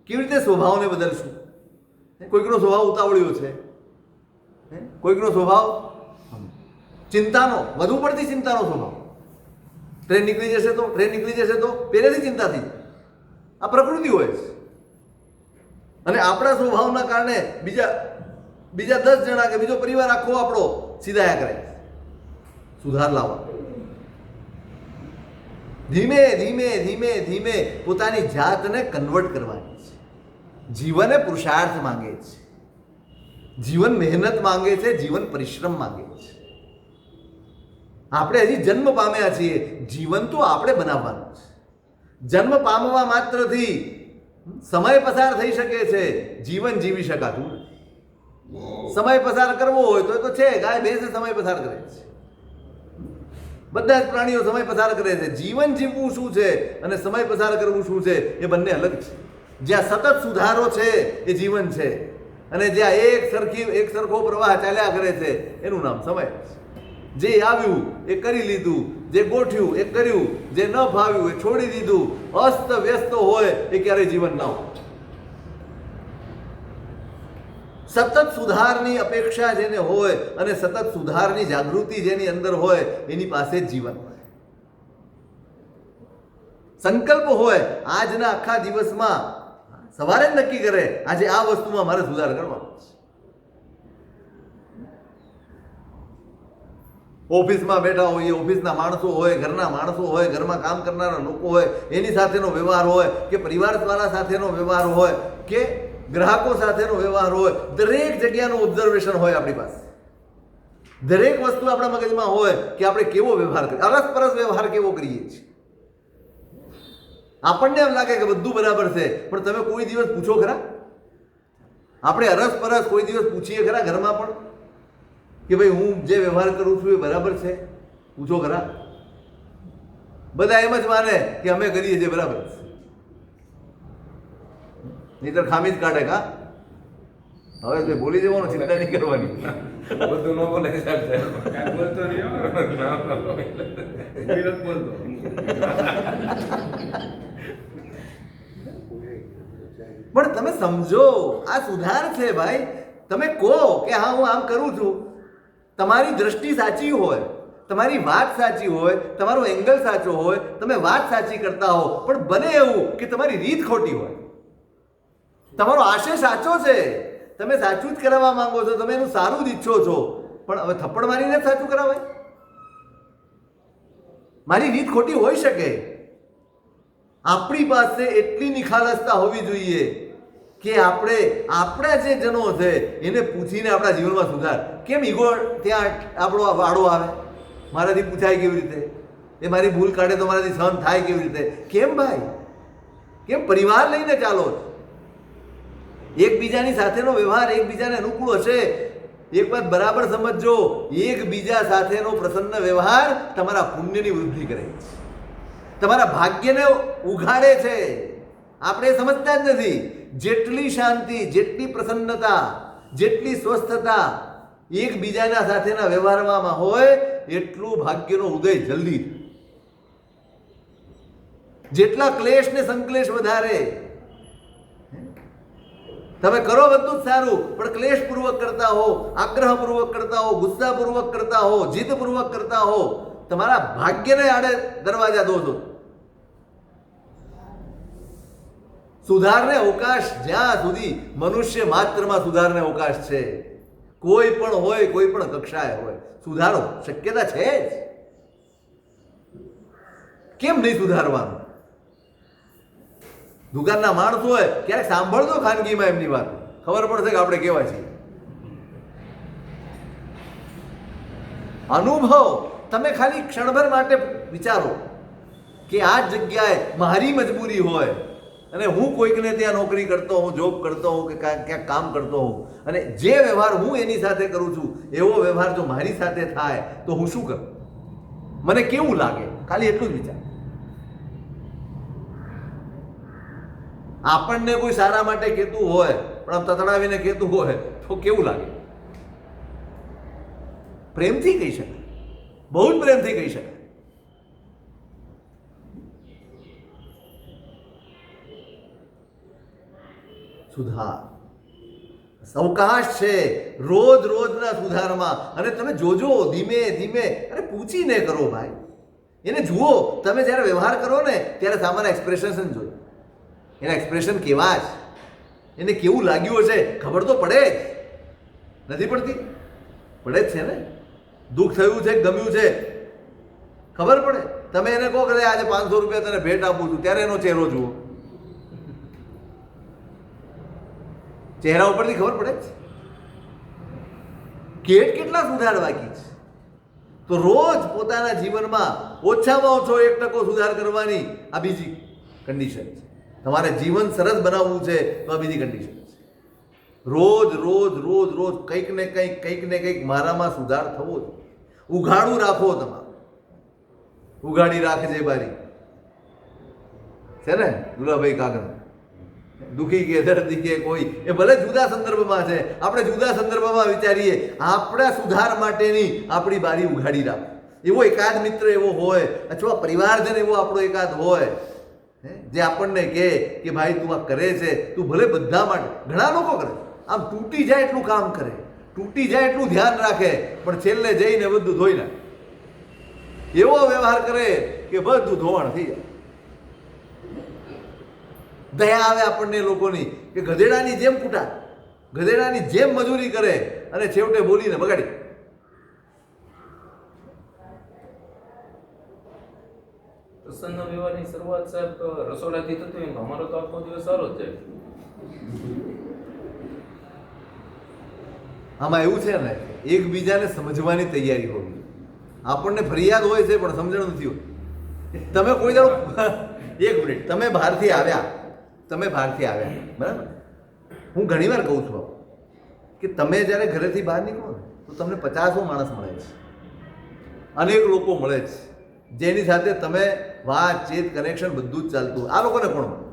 કેવી રીતે સ્વભાવને બદલશું? કોઈકનો સ્વભાવ ઉતાવળ્યો છે, કોઈકનો સ્વભાવ ચિંતાનો, વધુ પડતી ચિંતાનો સ્વભાવ. ટ્રેન નીકળી જશે તો પહેલેથી ચિંતા થઈ જાય. આ પ્રકૃતિ હોય છે. અને આપણા સ્વભાવના કારણે બીજા 10 જણા કે બીજો પરિવાર આખો આપણો સીધાયા કરે. સુધાર લાવવા ધીમે ધીમે ધીમે ધીમે પોતાની જાતને કન્વર્ટ કરવાની છે. જીવન એ પુરુષાર્થ માંગે છે, જીવન મહેનત માંગે છે, જીવન પરિશ્રમ માંગે છે. આપણે હજી જન્મ પામ્યા છીએ, જીવન તો આપણે બનાવવાનું છે. જન્મ પામવા માત્રથી સમય પસાર થઈ શકે છે, જીવન જીવી શકાતું નથી. સમય પસાર કરવો હોય તો છે, ગાય ભેંસ સમય પસાર કરે છે, બધા જ પ્રાણીઓ સમય પસાર કરે છે. જીવન જીવવું શું છે અને સમય પસાર કરવું શું છે એ બંને અલગ છે. જ્યાં સતત સુધારો છે એ જીવન છે, અને જ્યાં એક સરખો પ્રવાહ ચાલ્યા કરે છે એનું નામ સમય છે. જે આવ્યું એ કરી લીધું, જે ગોઠ્યું એ કર્યું, જે ન ફાવ્યું એ છોડી દીધું. અસ્ત વ્યસ્ત હોય એ ક્યારેય જીવન ન હોય. સતત સુધારની અપેક્ષા જેને હોય અને સતત સુધારની જાગૃતિ જેની અંદર હોય એની પાસે જ જીવન હોય. સંકલ્પ હોય આજના આખા દિવસમાં, સવારે જ નક્કી કરે આજે આ વસ્તુમાં મારે સુધાર કરવાનો છે. ઓફિસમાં બેઠા હોઈએ, ઓફિસના માણસો હોય, ઘરના માણસો હોય, ઘરમાં કામ કરનારા લોકો હોય, એની સાથેનો વ્યવહાર હોય કે પરિવારવાળા સાથેનો વ્યવહાર હોય કે ગ્રાહકો સાથેનો વ્યવહાર હોય, દરેક જગ્યાનું ઓબ્ઝર્વેશન હોય આપણી પાસે. દરેક વસ્તુ આપણા મગજમાં હોય કે આપણે કેવો વ્યવહાર કરીએ, અરસપરસ વ્યવહાર કેવો કરીએ છીએ. આપણને એમ લાગે કે બધું બરાબર છે, પણ તમે કોઈ દિવસ પૂછો ખરા? આપણે અરસપરસ કોઈ દિવસ પૂછીએ ખરા ઘરમાં પણ કે ભાઈ હું જે વ્યવહાર કરું છું એ બરાબર છે? પૂછો ખરા? બધા એમ જ માને કે અમે કરીએ છીએ બરાબર છે, નહીતર ખામી જ કાઢે. કા હવે બોલી જવાનું, ચિંતા નહીં કરવાની. બધું ન બોલે સાહેબ. કાંઈ બોલતો નહીં હો. હું નથી બોલતો. પણ તમે સમજો આ સુધાર છે ભાઈ. તમે કહો કે હા હું આમ કરું છું, તમારી દ્રષ્ટિ સાચી હોય, તમારી વાત સાચી હોય, તમારો એંગલ સાચો હોય, તમે વાત સાચી કરતા હો, પણ બને એવું કે તમારી રીત ખોટી હોય. તમારો આશય સાચો છે, તમે સાચું જ કરાવવા માંગો છો, તમે એનું સારું જ ઈચ્છો છો, પણ હવે થપ્પડ મારીને જ સાચું કરાવાય? મારી રીત ખોટી હોઈ શકે. આપણી પાસે એટલી નિખાલસતા હોવી જોઈએ કે આપણા જે જનો છે એને પૂછીને આપણા જીવનમાં સુધાર. કેમ ઈગો ત્યાં આપણો વાળો આવે? મારાથી પૂછાય કેવી રીતે? એ મારી ભૂલ કાઢે તો મારાથી સહન થાય કેવી રીતે? કેમ ભાઈ? કેમ પરિવાર લઈને ચાલો? એકબીજાની સાથેનો વ્યવહાર એકબીજાને અનુકૂળ હશે. એક વાત બરાબર સમજજો, એકબીજા સાથેનો પ્રસન્ન વ્યવહાર તમારા પુણ્યની વૃદ્ધિ કરે છે, તમારા ભાગ્યને ઉઘાડે છે. આપણે સમજતા જ નથી. જેટલી શાંતિ, જેટલી પ્રસન્નતા, જેટલી સ્વસ્થતા એકબીજાના સાથેના વ્યવહારમાં હોય એટલું ભાગ્યનો ઉદય જલ્દી થાય. જેટલા ક્લેશ ને સંક્લેશ વધારે, તમે કરો બધું જ સારું, પણ ક્લેશપૂર્વક કરતા હો, આગ્રહપૂર્વક કરતા હો, ગુસ્સાપૂર્વક કરતા હો, જીદપૂર્વક કરતા હો, તમારા ભાગ્યને આડે દરવાજા દો છો. સુધારને અવકાશ જ્યાં સુધી મનુષ્ય માત્રમાં સુધારને અવકાશ છે, કોઈ પણ હોય, કોઈ પણ કક્ષાએ હોય, સુધારો શક્યતા છે જ. કેમ નહીં સુધારવાનું? દુકાનના માણસો હોય, ક્યારેક સાંભળજો ખાનગીમાં એમની વાત, ખબર પડશે કે આપણે કેવા છીએ. અનુભવ તમે ખાલી ક્ષણભર માટે વિચારો કે આ જ જગ્યાએ મારી મજબૂરી હોય અને હું કોઈકને ત્યાં નોકરી કરતો હોઉં, જોબ કરતો હોઉં કે ક્યાંક કામ કરતો હોઉં, અને જે વ્યવહાર હું એની સાથે કરું છું એવો વ્યવહાર જો મારી સાથે થાય તો હું શું કરું? મને કેવું લાગે? ખાલી એટલું જ વિચાર. આપણને કોઈ સારા માટે કહેતું હોય પણ આમ તતડાવીને કહેતું હોય તો કેવું લાગે? પ્રેમથી કહી શકાય, બહુ જ પ્રેમથી કહી શકાય. સુધાર અવકાશ છે રોજ રોજના સુધારમાં. અને તમે જોજો ધીમે ધીમે, અરે પૂછીને કરો ભાઈ, એને જુઓ. તમે જ્યારે વ્યવહાર કરો ને ત્યારે સામાન્ય એક્સપ્રેશન જોયો, એના એક્સપ્રેશન કેવા છે, એને કેવું લાગ્યું હશે, ખબર તો પડે જ. નથી પડતી? પડે જ છે ને. દુઃખ થયું છે, ગમ્યું છે, ખબર પડે. તમે એને કહો કે આજે 500 રૂપિયા તને ભેટ આપું છું, ત્યારે એનો ચહેરો જુઓ, ચહેરા ઉપરથી ખબર પડે જ કેટલા સુધાર બાકી છે. તો રોજ પોતાના જીવનમાં ઓછામાં ઓછો 1% સુધાર કરવાની આ બીજી કન્ડિશન છે. તમારે જીવન સરસ બનાવવું છે તો આ બીજી કન્ડિશન છે. રોજ રોજ રોજ રોજ કંઈક ને કંઈક મારામાં સુધાર થવો જ. ઉઘાડું રાખો, તમારું ઉઘાડી રાખજે બારી છે ને દુલાભાઈ કાગળ. દુઃખી કે દર્દી કે કોઈ, એ ભલે જુદા સંદર્ભમાં છે, આપણે જુદા સંદર્ભમાં વિચારીએ. આપણા સુધાર માટેની આપણી બારી ઉઘાડી રાખો. એવો એકાદ મિત્ર એવો હોય અથવા પરિવારજન એવો આપણો એકાદ હોય જે આપણને કહે કે ભાઈ તું આ કરે છે, તું ભલે બધા માટે, ઘણા લોકો કરે આમ, તૂટી જાય એટલું કામ કરે, તૂટી જાય એટલું ધ્યાન રાખે, પણ છેલ્લે જઈને બધું ધોઈ નાખે. એવો વ્યવહાર કરે કે બધું ધોવાણ થઈ જાય. દયા આવે આપણને લોકોની કે ગધેડાની જેમ કૂટા, ગધેડાની જેમ મજૂરી કરે અને છેવટે બોલીને બગાડી. પ્રસન્ન વ્યવહારની શરૂઆત સાહેબ રસોડાથી થતી હોય, અમારો તો આખો દિવસ સારો જ જાય. આમાં એવું છે ને, એકબીજાને સમજવાની તૈયારી હોવી. આપણને ફરિયાદ હોય છે પણ સમજણ નથી હોતી. તમે કોઈ દાડો, એક મિનિટ, તમે બહારથી આવ્યા, બરાબર? હું ઘણીવાર કહું છું કે તમે જ્યારે ઘરેથી બહાર નીકળો ને તો તમને 50 માણસ મળે છે, અનેક લોકો મળે છે, જેની સાથે તમે વાતચીત, કનેક્શન બધું જ ચાલતું. આ લોકોને કોણ મળે?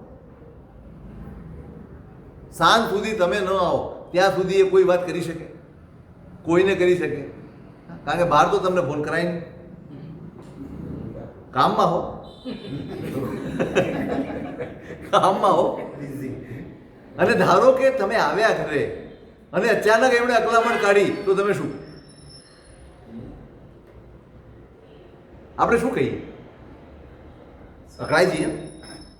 સાંજ સુધી તમે ન આવો ત્યાં સુધી એ કોઈ વાત કરી શકે? કોઈને કરી શકે? કારણ કે બહાર તો તમને ફોન કરાય નહીં, કામમાં હો. કામમાં હો. અને ધારો કે તમે આવ્યા ઘરે અને અચાનક એમણે અકલામણ કાઢી તો તમે શું? આપણે શું કહીએ? અકળાઈ જઈએ.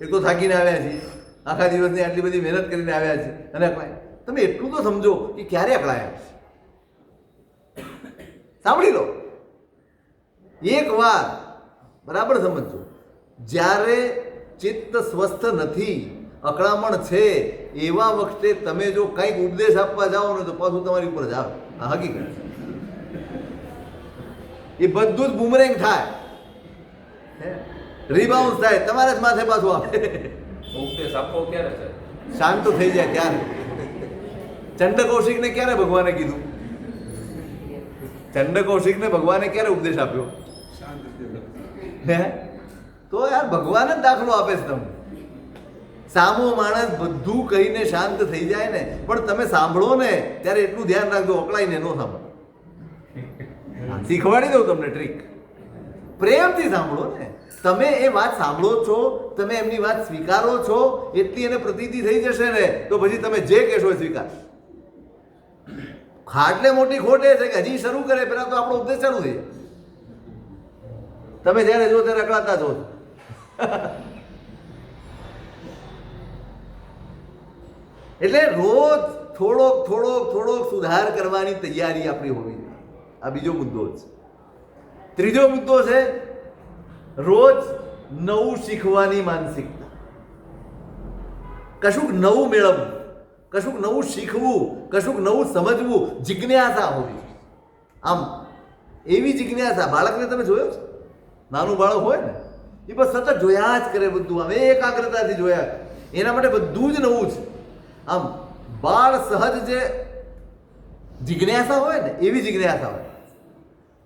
એક તો થાકીને આવ્યા છીએ, આખા દિવસની આટલી બધી મહેનત કરીને આવ્યા છે અને અકળાય. તમે એટલું તો સમજો કે ક્યારે અકળાયા છે. સાંભળી લો એક વાર, બરાબર સમજો. જ્યારે ચિત્ત સ્વસ્થ નથી, અકળામણ છે, એવા વખતે તમે જો કંઈક ઉપદેશ આપવા જાઓ ને તો પાછું તમારી ઉપર જ આવે. આ હકીકત છે. એ બધું જ બુમરેંગ થાય, રિબાઉન્સ થાય, તમારે જ માથે પાછું આવે. ઉપદેશ આપવો ક્યારે છે? શાંત થઈ જાય ત્યારે. ચંડ કૌશિકને ક્યારે ભગવાને કીધું? ચંડ કૌશિકને ભગવાને ક્યારે ઉપદેશ આપ્યો? હે? તો યાર ભગવાન જ દાખલો આપે છે તમને. સામો માણસ બધું કહીને શાંત થઈ જાય ને, પણ તમે સાંભળો ને ત્યારે એટલું ધ્યાન રાખજો, અકળાઈને ન સાંભળો. શીખવાડી દઉં તમને ટ્રીક. પ્રેમથી સાંભળો ને. તમે એ વાત સાંભળો છો, તમે એમની વાત સ્વીકારો છો, એટલી એને પ્રતીતિ થઈ જશે ને તો પછી તમે જે કહેશો એ સ્વીકાર. ખાટલે મોટી ખોટ એ છે કે હજી શરૂ કરે પેલા તો આપણો ઉપદેશ ચાલુ થઈ જાય. તમે જ્યારે જો ત્યારે અકળાતા જો છો. એટલે રોજ થોડોક થોડોક થોડોક સુધાર કરવાની તૈયારી આપણી હોવી જોઈએ. આ બીજો મુદ્દો છે. ત્રીજો મુદ્દો છે રોજ નવું શીખવાની માનસિકતા. કશુંક નવું મેળવવું, કશુંક નવું શીખવું, કશુંક નવું સમજવું, જિજ્ઞાસા હોવી. આમ એવી જિજ્ઞાસા, બાળકને તમે જોયો છે? નાનું બાળક હોય ને એ બસ સતત જોયા જ કરે બધું, આમ એકાગ્રતાથી જોયા કરે. એના માટે બધું જ નવું છે. આમ બાળ સહજ જે જિજ્ઞાસા હોય ને એવી જિજ્ઞાસા હોય,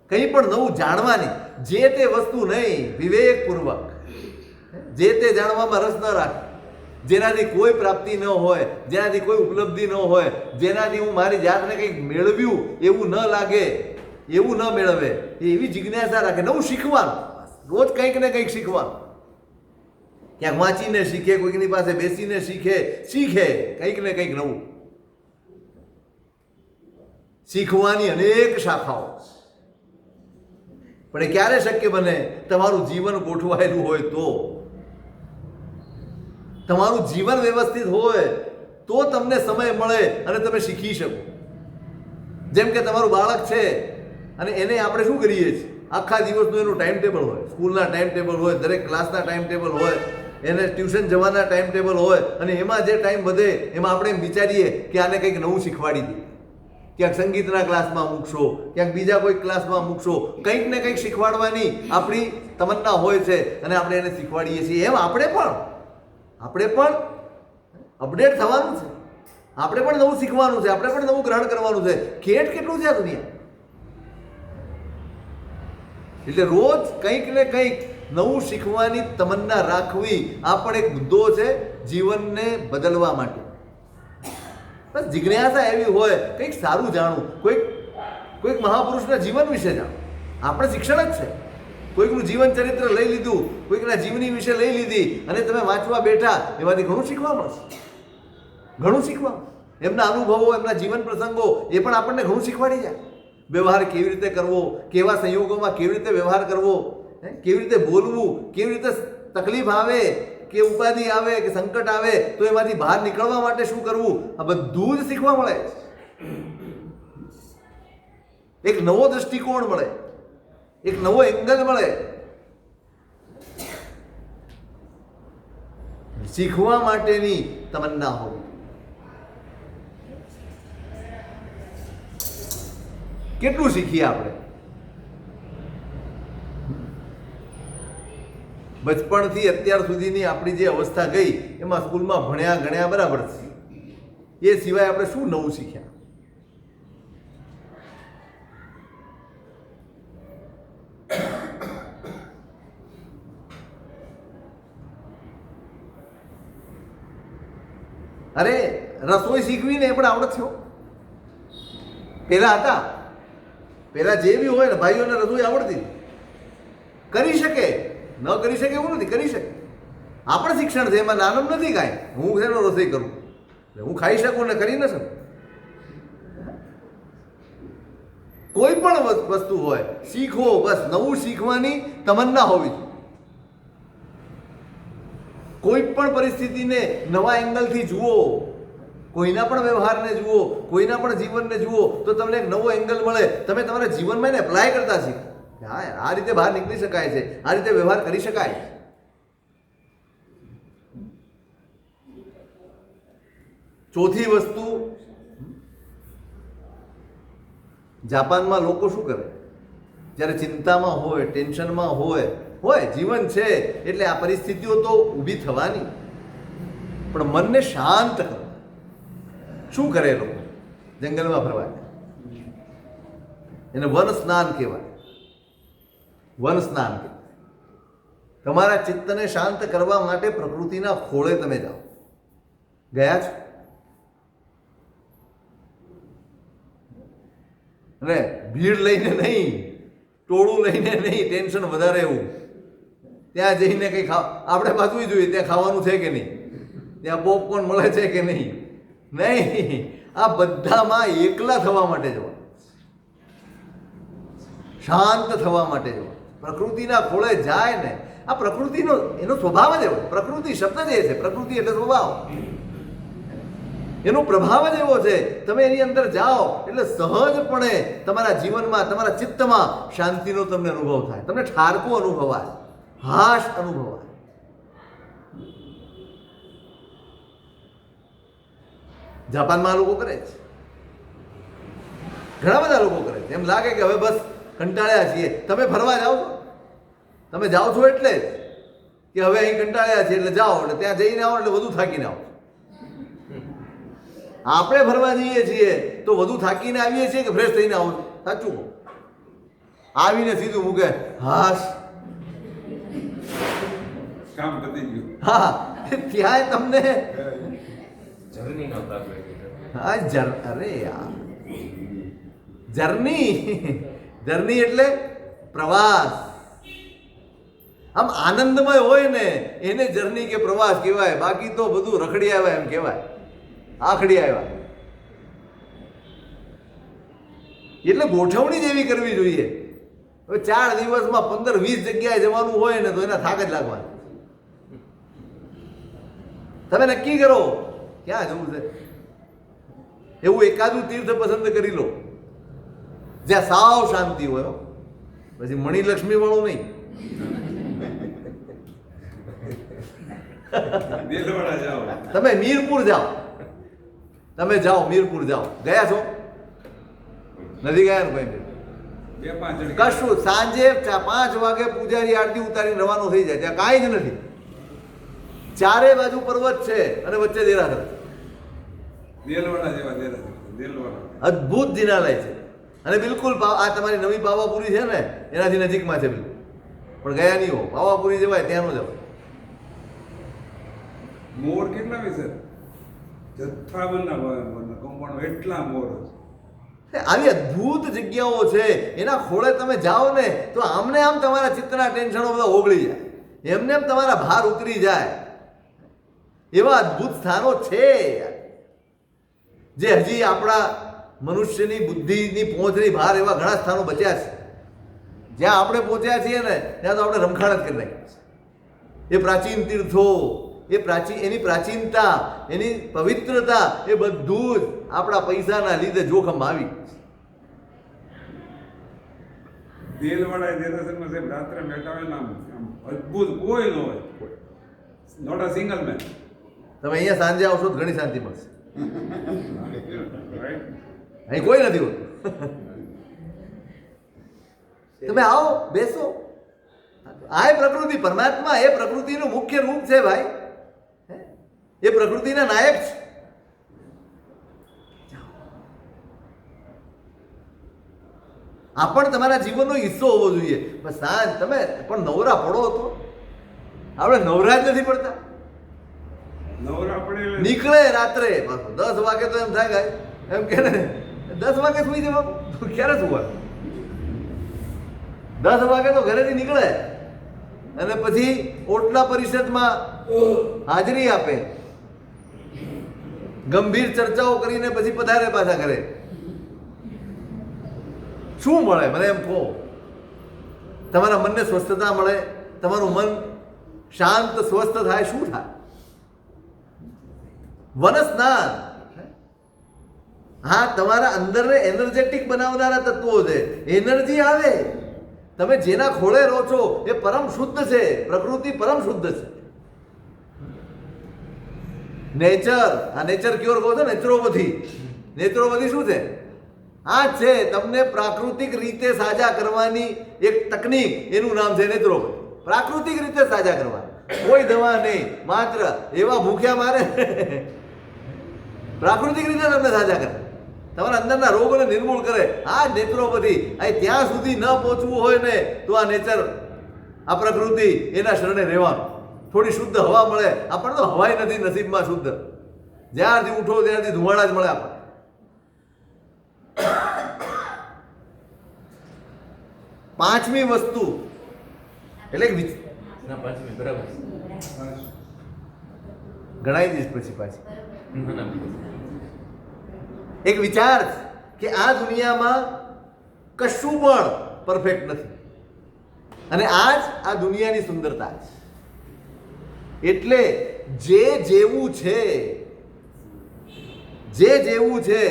કંઈ પણ નવું જાણવાની. જે તે વસ્તુ નહીં, વિવેકપૂર્વક જે તે જાણવામાં રસ ન રાખે, જેનાથી કોઈ પ્રાપ્તિ ન હોય, જેનાથી કોઈ ઉપલબ્ધિ ન હોય, જેનાથી હું મારી જાતને કંઈક મેળવ્યું એવું ન લાગે, એવું ન મેળવે, એવી જિજ્ઞાસા રાખે. નવું શીખવાનું, રોજ કંઈક ને કંઈક શીખવાનું. ક્યાંક વાંચીને શીખે, કોઈકની પાસે બેસીને શીખે કંઈક ને કંઈક નવું. શીખવાની અનેક શાખાઓ. પણ એ ક્યારે શક્ય બને? તમારું જીવન ગોઠવાયેલું હોય તો. તમારું જીવન વ્યવસ્થિત હોય તો તમને સમય મળે અને તમે શીખી શકો. જેમ કે તમારું બાળક છે અને એને આપણે શું કરીએ છીએ? આખા દિવસનું એનું ટાઈમ ટેબલ હોય, સ્કૂલના ટાઈમ ટેબલ હોય, દરેક ક્લાસના ટાઈમ ટેબલ હોય, એને ટ્યુશન જવાના ટાઈમ ટેબલ હોય, અને એમાં જે ટાઈમ વધે એમાં આપણે એમ વિચારીએ કે આને કંઈક નવું શીખવાડી દઈએ. ક્યાંક સંગીતના ક્લાસમાં મૂકશો, ક્યાંક બીજા કોઈ ક્લાસમાં મૂકશો, કંઈક ને કંઈક શીખવાડવાની આપણી તમન્ના હોય છે અને આપણે એને શીખવાડીએ છીએ. એમ આપણે પણ અપડેટ થવાનું છે, આપણે પણ નવું શીખવાનું છે, આપણે પણ નવું ગ્રહણ કરવાનું છે. ખેટ કેટલું છે આ દુનિયા. એટલે રોજ કંઈક ને કંઈક નવું શીખવાની તમન્ના રાખવી આ પણ એક મુદ્દો છે જીવનને બદલવા માટે. બસ જિજ્ઞાસા એવી હોય, કંઈક સારું જાણવું, કોઈક મહાપુરુષના જીવન વિશે જાણવું. આપણે શિક્ષણ જ છે. કોઈકનું જીવન ચરિત્ર લઈ લીધું, કોઈકના જીવની વિશે લઈ લીધી અને તમે વાંચવા બેઠા, એમાંથી ઘણું શીખવા મળશે. ઘણું શીખવા, એમના અનુભવો, એમના જીવન પ્રસંગો એ પણ આપણને ઘણું શીખવાડી જાય. વ્યવહાર કેવી રીતે કરવો, કેવા સંયોગોમાં કેવી રીતે વ્યવહાર કરવો, કેવી રીતે બોલવું, કેવી રીતે તકલીફ આવે કે ઉપાધિ આવે કે સંકટ આવે તો એમાંથી બહાર નીકળવા માટે શું કરવું, આ બધું જ શીખવા મળે. એક નવો દ્રષ્ટિકોણ મળે, એક નવો એંગલ મળે. શીખવા માટેની તમન્ના હોવી. કેટલું શીખીએ આપણે? બચપણથી અત્યાર સુધીની આપણી જે અવસ્થા ગઈ એમાં સ્કૂલમાં ભણ્યા ગણ્યા બરાબર છે, એ સિવાય આપણે શું નવું શીખ્યા? અરે રસોઈ શીખવી ને એ પણ આવડત થયો. પેલા હતા, પેલા જે બી હોય ને ભાઈઓને રસોઈ આવડતી, કરી શકે, ન કરી શકે એવું નથી, કરી શકે. આ પણ શિક્ષણ છે, એમાં નાનમ નથી કાંઈ. હું શેનો રસોઈ કરું, હું ખાઈ શકું ને કરી ન શકું. કોઈ પણ વસ્તુ હોય શીખો, બસ નવું શીખવાની તમન્ના હોવી જોઈએ. કોઈ પણ પરિસ્થિતિને નવા એંગલથી જુઓ, કોઈના પણ વ્યવહારને જુઓ, કોઈના પણ જીવનને જુઓ તો તમને એક નવો એંગલ મળે. તમે તમારા જીવનમાં એને એપ્લાય કરતા શીખો. હા, આ રીતે બહાર નીકળી શકાય છે, આ રીતે વ્યવહાર કરી શકાય. ચોથી વસ્તુ, જાપાનમાં લોકો શું કરે? જ્યારે ચિંતામાં હોય, ટેન્શનમાં હોય, જીવન છે એટલે આ પરિસ્થિતિઓ તો ઊભી થવાની, પણ મનને શાંત કરો. શું કરે લોકો? જંગલમાં ફરવા જાય. એને વન સ્નાન કહેવાય. વન સ્નાન કહેવાય. તમારા ચિત્તને શાંત કરવા માટે પ્રકૃતિના ખોળે તમે જાઓ. ગયા છો? અને ભીડ લઈને નહીં, ટોળું લઈને નહીં, ટેન્શન વધારે એવું. ત્યાં જઈને કંઈ આપણે પાછું જોઈએ ત્યાં ખાવાનું છે કે નહીં, ત્યાં પોપકોર્ન મળે છે કે નહીં. નહીં, આ બધામાં એકલા થવા માટે જવા, શાંત થવા માટે જવા, પ્રકૃતિના ખોળે જાય ને. આ પ્રકૃતિનો એનો સ્વભાવ જ એવો. પ્રકૃતિ શબ્દ જ એ છે, પ્રકૃતિ એટલે સ્વભાવ, એનો પ્રભાવ જ એવો છે. તમે એની અંદર જાઓ એટલે સહજપણે તમારા જીવનમાં, તમારા ચિત્તમાં શાંતિનો તમને અનુભવ થાય, તમને ઠારકું અનુભવાય, હાશ અનુભવાય. જાપાનમાં આ લોકો કરે છે, ઘણા બધા લોકો કરે છે. એમ લાગે કે હવે બસ કંટાળ્યા છીએ. તમે ફરવા જાઓ છો, તમે જાઓ છો એટલે જ કે હવે અહીં કંટાળ્યા છીએ એટલે જાઓ, એટલે ત્યાં જઈને આવો એટલે વધુ થાકીને આવો. આપણે ફરવા જઈએ છીએ તો વધુ થાકીને આવીએ છીએ કે ફ્રેશ થઈને આવો? સાચું કહો. આવીને સીધું મૂકે હાશ, કામ પતી ગયું. હા, ત્યાં તમને જર્નીનો તાપ લાગી હા અરે યાર, જર્ની, જર્ની એટલે પ્રવાસ. આમ આનંદમય હોય ને એને જર્ની કે પ્રવાસ કહેવાય. બાકી તો બધું રખડી આવ્યા એમ કહેવાય, આખડી આવ્યા. એટલે ગોઠવણી જ એવી કરવી જોઈએ. હવે 4 દિવસમાં 15-20 જગ્યાએ જવાનું હોય ને તો એના થાક જ લાગવાના. તમે નક્કી કરો ક્યાં જવું છે. એવું એકાદું તીર્થ પસંદ કરી લો જ્યાં સાવ શાંતિ હોય. પછી મણિલક્ષ્મી વાળું નહીં. દેલવાડા જાઓ. તમે મીરપુર જાઓ, તમે જાઓ મીરપુર જાઓ. ગયા છો? નથી ગયા ને કોઈ? 2-5 જણ કશું સાંજે 5 વાગે પૂજારી આરતી ઉતારીને રવાનો થઈ જાય. ત્યાં કાંઈ જ નથી. ચારે બાજુ પર્વત છે અને વચ્ચે દેરાસર. દેલવાડા જેવા દેલવાડા. અદ્ભુત જિનાલય છે અને બિલકુલ આ તમારી નવી પાવાપુરી છે ને એનાથી નજીકમાં છે બિલકુલ. પણ ગયા નહીં હો, પાવાપુરી જવાય ત્યાં ન જવાય. મોર કેટલા વિશે જથ્થાબંધના કમ્પાઉન્ડ એટલા મોર આવી અદ્ભુત જગ્યાઓ છે. એના ખોળે તમે જાઓ ને તો આમને આમ તમારા ચિત્તના ટેન્શનો બધા ઓગળી જાય, એમને એમ તમારા ભાર ઉતરી જાય. એવા અદ્ભુત સ્થાનો છે જે હજી આપણા મનુષ્યની બુદ્ધિની પહોંચની બહાર એવા ઘણા સ્થાનો બચ્યા છે. જ્યાં આપણે પહોંચ્યા છીએ ને ત્યાં તો આપણે રમખાણ જ કરી નાખ્યા છે. એ પ્રાચીન તીર્થો, એની પ્રાચીનતા, એની પવિત્રતા, એ બધું જ આપણા પૈસાના લીધે જોખમમાં આવી. દેલવાડા દેરાસરમાં સાહેબ રાત્રે બેઠા હોય ને આમ અદ્ભુત કોઈ ન હોય, નોટ અ સિંગલ મેન. તમે અહીંયા સાંજે આવશો તો ઘણી શાંતિ મળશે. રાઈટ. અહીં કોઈ નથી હોતું. તમે આવો, બેસો. આ એ પ્રકૃતિ, પરમાત્મા એ પ્રકૃતિનું મુખ્ય રૂપ છે ભાઈ. એ પ્રકૃતિના નાયક છે. આ પણ તમારા જીવનનો હિસ્સો હોવો જોઈએ. બસ સાંજ તમે પણ નવરા પડો તો. આપણે નવરા જ નથી પડતા. નવરા પડે નીકળે રાત્રે 10 વાગે તો એમ થાય એમ કે 10 વાગે સુઈ જવાનું. ક્યારે સુવાનું? 10 વાગે તો ઘરેથી નીકળે અને પછી ઓટલા પરિષદમાં હાજરી આપે, ગંભીર ચર્ચાઓ કરીને પછી પધારે પાછા ઘરે. શું મળે મને એમ કહો? તમારા મનને સ્વસ્થતા મળે, તમારું મન શાંત સ્વસ્થ થાય. શું થાય? વનસ્નાન. હા, તમારા અંદરને એનર્જેટિક બનાવનારા તત્વો છે. એનર્જી આવે. તમે જેના ખોળે રહો છો એ પરમ શુદ્ધ છે. પ્રકૃતિ પરમ શુદ્ધ છે. નેચર, આ નેચર ક્યોર કહો છો, નેચરોપથી. નેચરોપથી શું છે? આ છે તમને પ્રાકૃતિક રીતે સાજા કરવાની એક તકનીક. એનું નામ છે નેચરોપથી. પ્રાકૃતિક રીતે સાજા કરવા, કોઈ દવા નહીં, માત્ર એવા ભૂખ્યા મારે. પ્રાકૃતિક રીતે તમને સાજા કરે, તમારા અંદરના રોગોને નિર્મૂળ કરે. આ નેચરોપથી. અહીં ત્યાં સુધી ન પહોંચવું હોય ને તો આ નેચર, આ પ્રકૃતિ, એના શરણે રહેવાનું. થોડી શુદ્ધ હવા મળે. આપણને તો હવાય નથી નસીબમાં શુદ્ધ. જ્યારથી ઉઠો ત્યારથી ધુમાડા જ મળે આપણને. પાંચમી વસ્તુ એટલે ના પાંચમી બરાબર ગણાવી દઈશ પછી પાછી. ના ના એક વિચાર કે આ દુનિયામાં કશું પણ પરફેક્ટ નથી અને આ જ આ દુનિયાની સુંદરતા છે. એટલે જે જેવું છે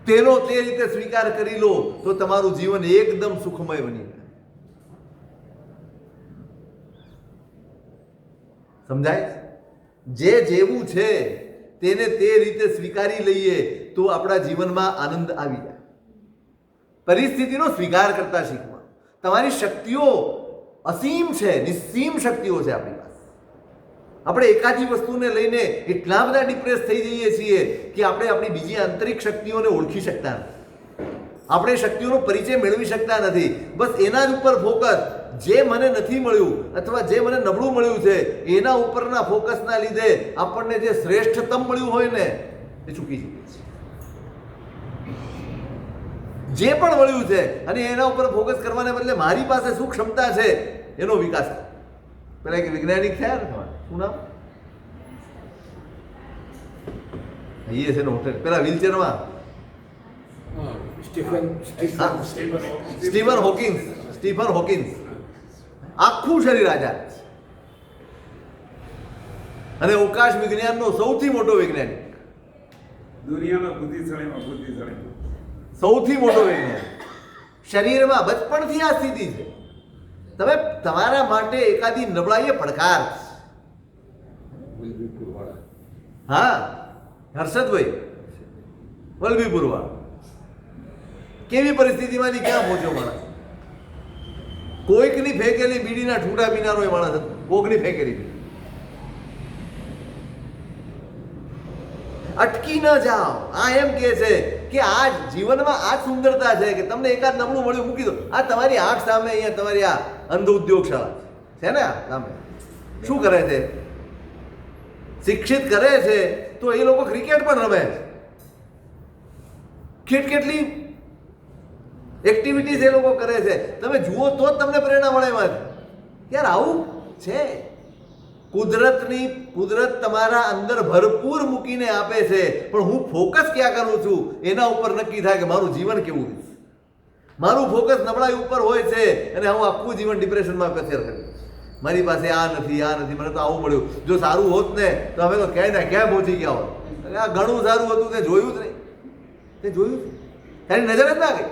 તેનો તે રીતે સ્વીકાર કરી લો તો તમારું જીવન એકદમ સુખમય બની જાય. સમજાય? જે જેવું છે તેને તે રીતે સ્વીકારી લઈએ તો આપણા જીવનમાં આનંદ આવી જાય. પરિસ્થિતિનો સ્વીકાર કરતા શીખવા. તમારી શક્તિઓ અસીમ છે, નિસ્સીમ શક્તિઓ છે આપણી પાસે. આપણે એકાદી વસ્તુને લઈને એટલા બધા ડિપ્રેસ થઈ જઈએ છીએ કે આપણે આપણી બીજી આંતરિક શક્તિઓને ઓળખી શકતા નથી. આપણે શક્તિઓનો પરિચય મેળવી શકતા નથી. બસ એના જ ઉપર ફોકસ, જે મને નથી મળ્યું અથવા જે મને નબળું મળ્યું છે એના ઉપરના ફોકસના લીધે આપણને જે શ્રેષ્ઠતમ મળ્યું હોય ને એ ચૂકી જઈએ છીએ. જે પણ મળ્યું છે અને એના ઉપર ફોકસ કરવાને બદલે મારી પાસે શું ક્ષમતા છે એનો વિકાસ કરો. પેલા એક વૈજ્ઞાનિક થયા ને તમારે શું નામ અહીંયા છે ને હોટેલ પેલા વ્હીલચેરમાં સ્ટીફન હોકિન્સ આખું શરીર આઝાદ છે અને અવકાશ વિજ્ઞાનનો સૌથી મોટો વૈજ્ઞાનિક, દુનિયાના બુદ્ધિશાળીમાં બુદ્ધિશાળી, સૌથી મોટો વૈજ્ઞાનિક. શરીરમાં બચપણથી આ સ્થિતિ છે. તમે તમારા માટે એકાદી નબળાઈ એ પડકાર છે. હા હર્ષદભાઈ વલભીપુર વાળા કેવી પરિસ્થિતિમાંથી ક્યાં પહોંચ્યો માણસ? કોઈકની ફેંકેલી બીડીના ઠૂંઠા પીનારો એ માણસ હતો. કોકની ફેંકેલી બીડી. અટકી ન જાઓ. આ એમ કે છે કે આ જીવનમાં આ સુંદરતા છે કે તમને એકાદ નબળું મળ્યું મૂકી દો. આ તમારી આંખ સામે અહીંયા તમારી આ અંધ ઉદ્યોગશાળા છે ને, આ સામે શું કરે છે? શિક્ષિત કરે છે તો એ લોકો ક્રિકેટ પણ રમે છે. કેટલી એક્ટિવિટીઝ એ લોકો કરે છે. તમે જુઓ તો જ તમને પ્રેરણા મળે એમાંથી. યાર આવું છે. કુદરત તમારા અંદર ભરપૂર મૂકીને આપે છે, પણ હું ફોકસ ક્યાં કરું છું એના ઉપર નક્કી થાય કે મારું જીવન કેવું છે. મારું ફોકસ નબળાઈ ઉપર હોય છે અને હું આખું જીવન ડિપ્રેશનમાં પસાર કરું. મારી પાસે આ નથી, મને તો આવું મળ્યું. જો સારું હોત ને તો અમે તો ક્યાંય ને ક્યાં પહોંચી ગયા હોત. આ ઘણું સારું હતું તે જોયું જ નહીં. તે જોયું તારી નજર જ ના ગઈ.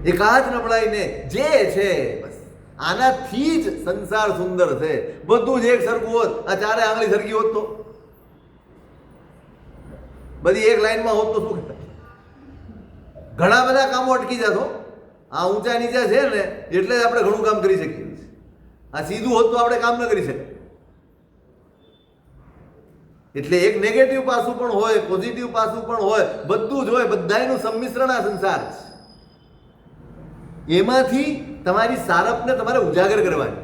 એકાદ નબળાઈને જે છે બસ આનાથી જ સંસાર સુંદર છે. બધું જ એક સરખું હોત, આ ચારે આંગળી સરખી હોત તો બધી એક લાઈનમાં હોત તો શું થાય? ઘણા બધા કામો અટકી જતો. આ ઊંચા નીચા છે ને એટલે જ આપણે ઘણું કામ કરી શકીએ છીએ. આ સીધું હોત તો આપણે કામ ન કરી શકીએ. એટલે એક નેગેટિવ પાસું પણ હોય, પોઝિટિવ પાસું પણ હોય, બધું જ હોય. બધાયનું સંમિશ્રણ આ સંસાર છે. એમાંથી તમારી સારપને તમારે ઉજાગર કરવાની.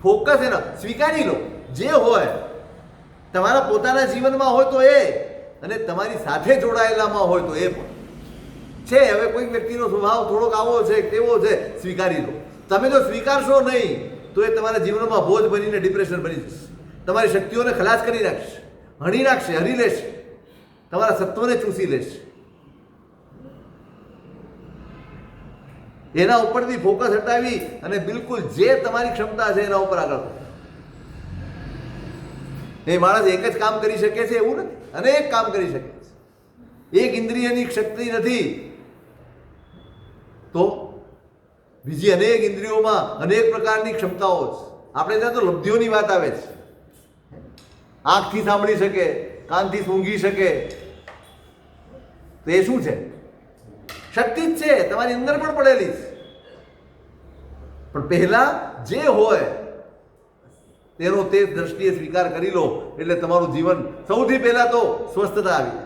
ફોકસ એનો સ્વીકારી લો. જે હોય તમારા પોતાના જીવનમાં હોય તો એ, અને તમારી સાથે જોડાયેલામાં હોય તો એ પણ છે. હવે કોઈક વ્યક્તિનો સ્વભાવ થોડોક આવો છે તેવો છે, સ્વીકારી લો. તમે જો સ્વીકારશો નહીં તો એ તમારા જીવનમાં બોજ બનીને ડિપ્રેશન બની જશે. તમારી શક્તિઓને ખલાસ કરી નાખશે, હણી નાખશે, હરી લેશે, તમારા સત્વને ચૂસી લેશે. એના ઉપરથી ફોકસ હટાવી અને બિલકુલ જે તમારી ક્ષમતા છે એના ઉપર આગળ. એ માણસ એક જ કામ કરી શકે છે એવું નથી, અનેક કામ કરી શકે છે. એક ઇન્દ્રિયની શક્તિ નથી તો બીજી અનેક ઇન્દ્રિયોમાં અનેક પ્રકારની ક્ષમતાઓ છે. આપણે ત્યાં તો લબ્ધિઓની વાત આવે છે. આંખથી સાંભળી શકે, કાનથી સૂંઘી શકે, તો એ શું છે? શક્તિ જ છે, તમારી અંદર પણ પડેલી છે. પણ પહેલા જે હોય તેનો તે દ્રષ્ટિએ સ્વીકાર કરી લો એટલે તમારું જીવન સૌથી પહેલા તો સ્વસ્થતા આવી.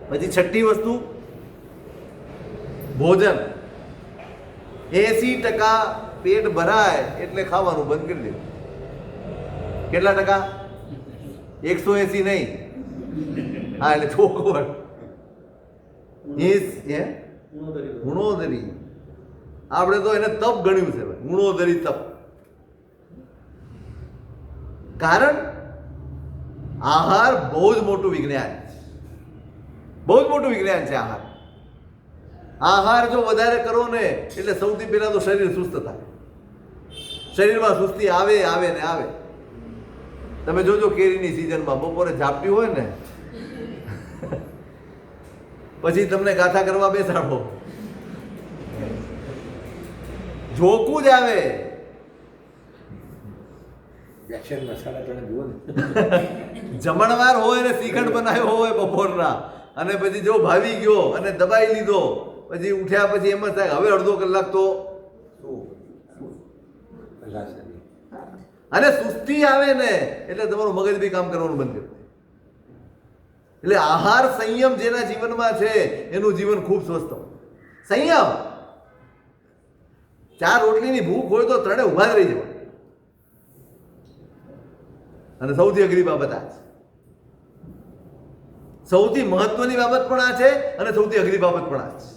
પછી છઠ્ઠી વસ્તુ ભોજન. 80% પેટ ભરાય એટલે ખાવાનું બંધ કરી દેવું. કેટલા ટકા? 180 નહીં, હા એટલે ચોખવટ ગુણોદરી. આપણે તો એને તપ ગણ્યું છે ભાઈ, ગુણોદરી તપ. કારણ આહાર બહુ જ મોટું વિજ્ઞાન છે, બહુ જ મોટું વિજ્ઞાન છે આહાર. આહાર જો વધારે કરો ને એટલે સૌથી પહેલા તો શરીર સુસ્ત થાય, શરીરમાં સુસ્તી આવે આવે ને આવે. તમે જોજો કેરીની સિઝનમાં બપોરે ઝાપટી હોય ને પછી તમને ગાથા કરવા બેસાડો, જોકું જ આવે. એક્શનમાં 3:30 જુઓ ને. જમણવાર હોય ને શ્રીખંડ બનાવ્યો હોય બપોરના, અને પછી જો ભાવી ગયો અને દબાઈ લીધો, પછી ઉઠ્યા પછી એમ જ થાય હવે અડધો કલાક તો અને સુસ્તી આવે ને એટલે તમારું મગજ બી કામ કરવાનું બંધ કરી દે. એટલે આહાર સંયમ જેના જીવનમાં છે એનું જીવન ખૂબ સ્વસ્થ. સંયમ, 4 રોટલીની ભૂખ હોય તો 3 ઊભા જ રહી જવા. અને સૌથી અઘરી બાબત આ છે, સૌથી મહત્વની બાબત પણ આ છે અને સૌથી અઘરી બાબત પણ આ છે.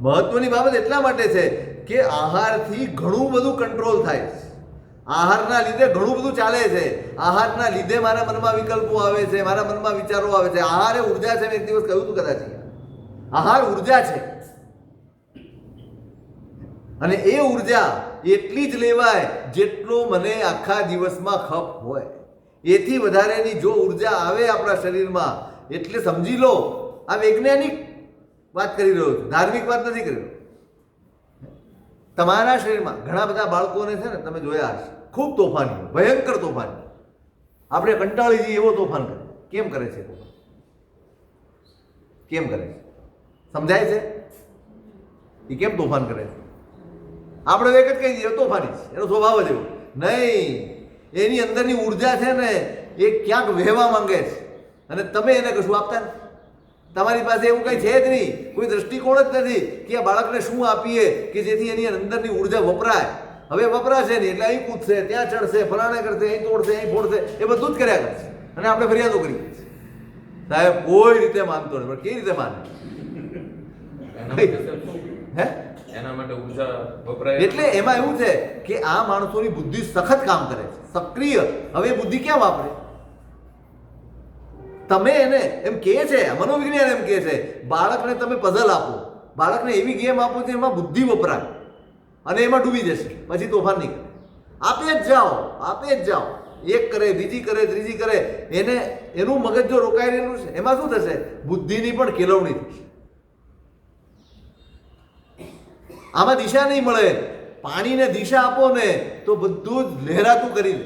મહત્વની બાબત એટલા માટે છે કે આહારથી ઘણું બધું કંટ્રોલ થાય છે, આહારના લીધે ઘણું બધું ચાલે છે, આહારના લીધે મારા મનમાં વિકલ્પો આવે છે, મારા મનમાં વિચારો આવે છે. આહાર એ ઉર્જા છે. મેં એક દિવસ કહ્યું હતું કદાચ, આહાર ઉર્જા છે અને એ ઉર્જા એટલી જ લેવાય જેટલો મને આખા દિવસમાં ખપ હોય. એથી વધારેની જો ઉર્જા આવે આપણા શરીરમાં એટલે સમજી લો આ વૈજ્ઞાનિક વાત કરી રહ્યો છું, ધાર્મિક વાત નથી કરી રહ્યો. તમારા શરીરમાં ઘણા બધા બાળકોને છે ને તમે જોયા હશે, ખૂબ તોફાની, ભયંકર તોફાની. આપણે કંટાળી જઈએ એવો તોફાન કરે. કેમ કરે છે? કેમ કરે છે? સમજાય છે એ કેમ તોફાન કરે છે? આપણે એક જ કહી દઈએ તોફાની છે, એનો સ્વભાવ જ એવો. નહીં, એની અંદરની ઉર્જા છે ને એ ક્યાંક વહેવા માંગે છે અને તમે એને કશું આપતા નથી. તમારી પાસે એવું કંઈ છે જ નહીં, કોઈ દ્રષ્ટિકોણ જ નથી કે આ બાળકને શું આપીએ કે જેથી એની અંદરની ઉર્જા વપરાય. હવે વપરાશે નહીં એટલે અહીં કૂદશે, ત્યાં ચડશે, ફલાણે કરશે, અહીં તોડશે, અહીં ફોડશે, એ બધું જ કર્યા કરશે અને આપણે ફરિયાદો કરીએ છીએ. સાહેબ કોઈ રીતે માનતો નથી, પણ કેવી રીતે માને? હે? એના માટે ઉર્જા વપરાય. એટલે એમાં એવું છે કે આ માણસોની બુદ્ધિ સખત કામ કરે છે, સક્રિય. હવે બુદ્ધિ ક્યાં વાપરે? તમે એને એમ કહે છે, મનોવિજ્ઞાન એમ કહે છે, બાળકને તમે પઝલ આપો, બાળકને એવી ગેમ આપો કે એમાં બુદ્ધિ વપરાય અને એમાં ડૂબી જશે, પછી તોફાન નહીં કરે. આપે જ જાઓ, આપે જ જાઓ. એક કરે, બીજી કરે, ત્રીજી કરે. એને એનું મગજ જો રોકાઈ રહેલું છે એમાં શું થશે? બુદ્ધિની પણ કેળવણી થશે. આમાં દિશા નહીં મળે. પાણીને દિશા આપો ને તો બધું જ લહેરાતું કરી દે,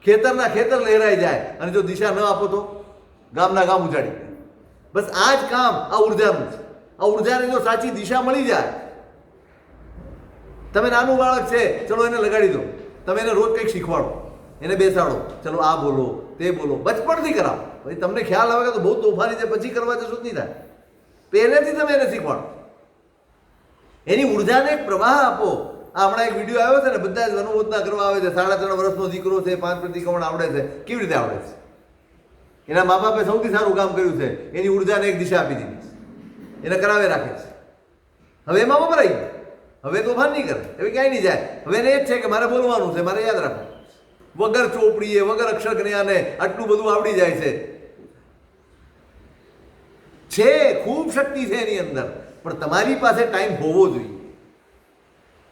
ખેતરના ખેતર લહેરાઈ જાય. અને જો દિશા ન આપો તો ગામના ગામ ઉજાડી દે. બસ આ જ કામ આ ઉર્જાનું છે. આ ઉર્જાને જો સાચી દિશા મળી જાય, તમે નાનું બાળક છે ચલો એને લગાડી દો, તમે એને રોજ કંઈક શીખવાડો, એને બેસાડો, ચલો આ બોલો તે બોલો, બચપણથી કરાવો. પછી તમને ખ્યાલ આવે કે તો બહુ તોફાની છે પછી કરવા જશું જ નહીં થાય. પહેલેથી તમે એને શીખવાડો, એની ઉર્જાને એક પ્રવાહ આપો. આ હમણાં એક વિડીયો આવ્યો છે ને, બધા જ વનબોધના કરવા આવે છે. 3.5 વર્ષનો દીકરો છે, 5 પ્રતિક્રમણ આવડે છે. કેવી રીતે આવડે છે? એના મા બાપે સૌથી સારું કામ કર્યું છે, એની ઉર્જાને એક દિશા આપી દીધી, એને કરાવે રાખે છે. હવે એમાં વપરાઈ ગયું, હવે તોફાન નહીં કરે, હવે ક્યાંય નહીં જાય. હવે એને એ જ છે કે મારે બોલવાનું છે, મારે યાદ રાખવું. વગર ચોપડીએ, વગર અક્ષર જ્ઞાને આટલું બધું આવડી જાય છે. ખૂબ શક્તિ છે એની અંદર, પણ તમારી પાસે ટાઈમ હોવો જોઈએ.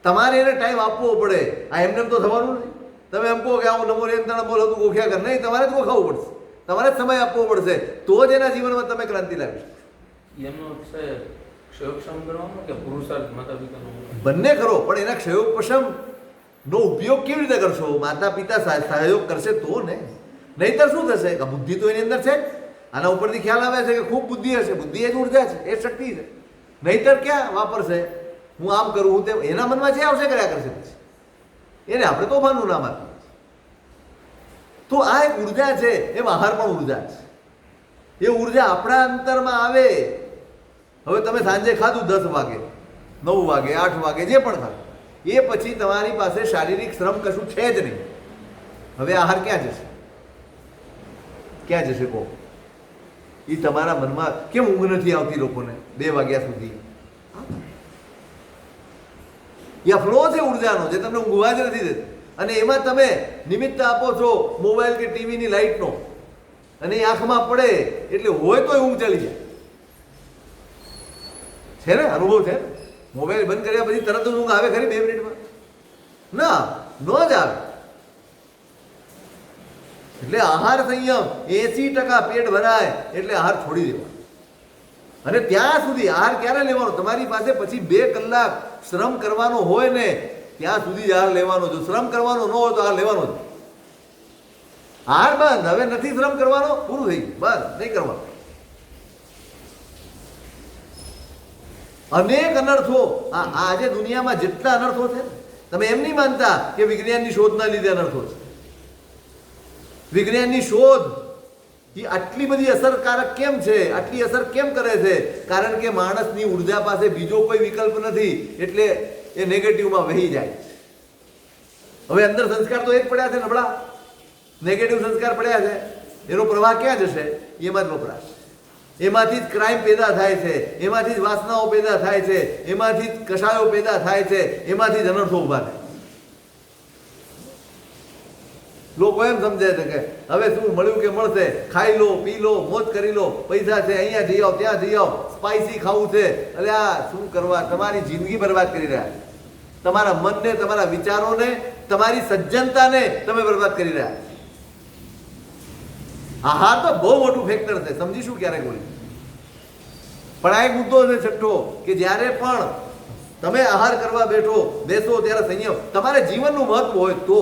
તમારે એને ટાઈમ આપવો પડે. આ એમને તો થવાનું નહીં. તમે એમ કહો કે આવું નમો રેંતણ બોલ હતું ગોખ્યા કર, નહીં, તમારે જ ગોખાવું પડશે, તમારે જ સમય આપવો પડશે, તો જ એના જીવનમાં તમે ક્રાંતિ લાવી શકો. એનો ક્ષયોક્ષમ કરવાનો કે પુરુષાર્થ માતા પિતાનો? બંને કરો, પણ એના ક્ષયોપશમ નો ઉપયોગ કેવી રીતે કરશો? માતા પિતા સહયોગ કરશે તો ને, નહીતર શું થશે? કે બુદ્ધિ તો એની અંદર છે જ. આના ઉપરથી ખ્યાલ આવે છે કે ખૂબ બુદ્ધિ હશે, બુદ્ધિ એ જ ઉર્જા છે, એ શક્તિ છે. નહીતર ક્યાં વાપરશે? હું આમ કરું, હું તેમ, એના મનમાં જે આવશે કર્યા કરશે. પછી એને આપણે તોફાનનું નામ આપીએ. તો આ એક ઉર્જા છે, એમ આહાર પણ ઉર્જા છે. એ ઉર્જા આપણા અંતરમાં આવે. હવે તમે સાંજે ખાધું 10 વાગે, 9 વાગે, 8 વાગે, જે પણ ખાધું, એ પછી તમારી પાસે શારીરિક શ્રમ કશું છે જ નહીં. હવે આહાર ક્યાં જશે? ક્યાં જશે કહો? એ તમારા મનમાં કેમ ઊંઘ નથી આવતી લોકોને 2 વાગ્યા સુધી? યા ફ્લો છે ઉર્જાનો જે તમને ઊંઘવા જ નથી દેતો, અને એમાં તમે નિમિત્ત આપો છો મોબાઈલ કે ટીવીની લાઇટનો, અને એ આંખમાં પડે એટલે હોય તોય ઊંઘ ચાલી જાય છે ને? અનુભવ છે. મોબાઈલ બંધ કર્યા પછી તરત જ ઊંઘ આવે ખરી 2 મિનિટમાં? ના, ન જ આવે. એટલે આહાર સંયમ 80% પેટ ભરાય એટલે આહાર છોડી દેવાનો. અને ત્યાં સુધી આહાર ક્યારે લેવાનો? તમારી પાસે પછી 2 કલાક શ્રમ કરવાનો હોય ને ત્યાં સુધી જ આહાર લેવાનો. જો શ્રમ કરવાનો ન હોય તો આહાર લેવાનો જ. આહાર બંધ, હવે નથી શ્રમ કરવાનો, પૂરું થઈ ગયું, બંધ નહીં કરવાનો. અનેક અનર્થો આજે દુનિયામાં જેટલા અનર્થો છે, તમે એમ નહીં માનતા કે વિજ્ઞાનની શોધના લીધે અનર્થો છે. વિજ્ઞાનની શોધ એ આટલી બધી અસરકારક કેમ છે, આટલી અસર કેમ કરે છે? કારણ કે માણસની ઉર્જા પાસે બીજો કોઈ વિકલ્પ નથી, એટલે એ નેગેટિવમાં વહી જાય. હવે અંદર સંસ્કાર તો એક પડ્યા છે નબળા, નેગેટિવ સંસ્કાર પડ્યા છે, એનો પ્રવાહ ક્યાં જશે? એમાં જ વપરાશ. એમાંથી જ ક્રાઇમ પેદા થાય છે, એમાંથી જ વાસનાઓ પેદા થાય છે, એમાંથી જ કશાયો પેદા થાય છે, એમાંથી જ અનર્થો ઊભા થાય. લોકો એમ સમજે છે કે હવે શું મળ્યું કે મળશે, ખાઈ લો, પી લો, મોજ કરી લો, પૈસા છે, અહીંયા જઈ આવો, ત્યાં જઈ આવો, સ્પાઇસી ખાવું છે. એટલે આ શું કરવા? તમારી જિંદગી બરબાદ કરી રહ્યા છે. તમારા મનને, તમારા વિચારોને, તમારી સજ્જનતાને તમે બરબાદ કરી રહ્યા. આહાર તો બહુ મોટું ફેક્ટર છે, સમજીશું ક્યારેક બોલી. પણ આ એક મુદ્દો છે છઠ્ઠો, કે જ્યારે પણ તમે આહાર કરવા બેસો ત્યારે સંયમ. તમારે જીવનનું મહત્વ હોય તો,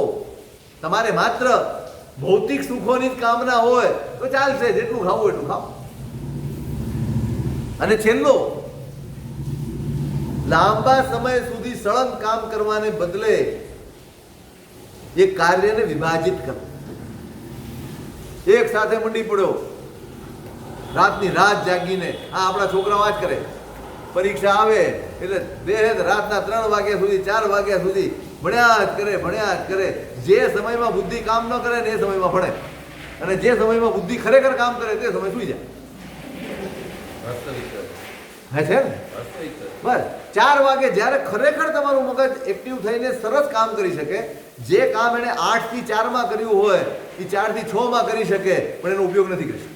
તમારે માત્ર ભૌતિક સુખોની જ કામના હોય તો ચાલશે, જેટલું ખાવું એટલું ખાવ. અને છેલ્લો, લાંબા સમય સુધી સળંગ કામ કરવાને બદલે એ કાર્યને વિભાજિત કરવું. એક સાથે મંડી પડ્યો, રાતની રાત જાગીને, આ આપણા છોકરાઓ આ જ કરે. પરીક્ષા આવે એટલે બે રાતના 3 વાગ્યા સુધી, 4 વાગ્યા સુધી ભણ્યા જ કરે. જે સમયમાં બુદ્ધિ કામ ન કરે ને એ સમયમાં ભણે, અને જે સમયમાં બુદ્ધિ ખરેખર કામ કરે તે સમય સુઈ જાય. હે છે ને? બસ 4 વાગે જ્યારે ખરેખર તમારું મગજ એક્ટિવ થઈને સરસ કામ કરી શકે, જે કામ એને 8 થી 4 માં કર્યું હોય એ 4 થી 6 માં કરી શકે, પણ એનો ઉપયોગ નથી કરી શકતો.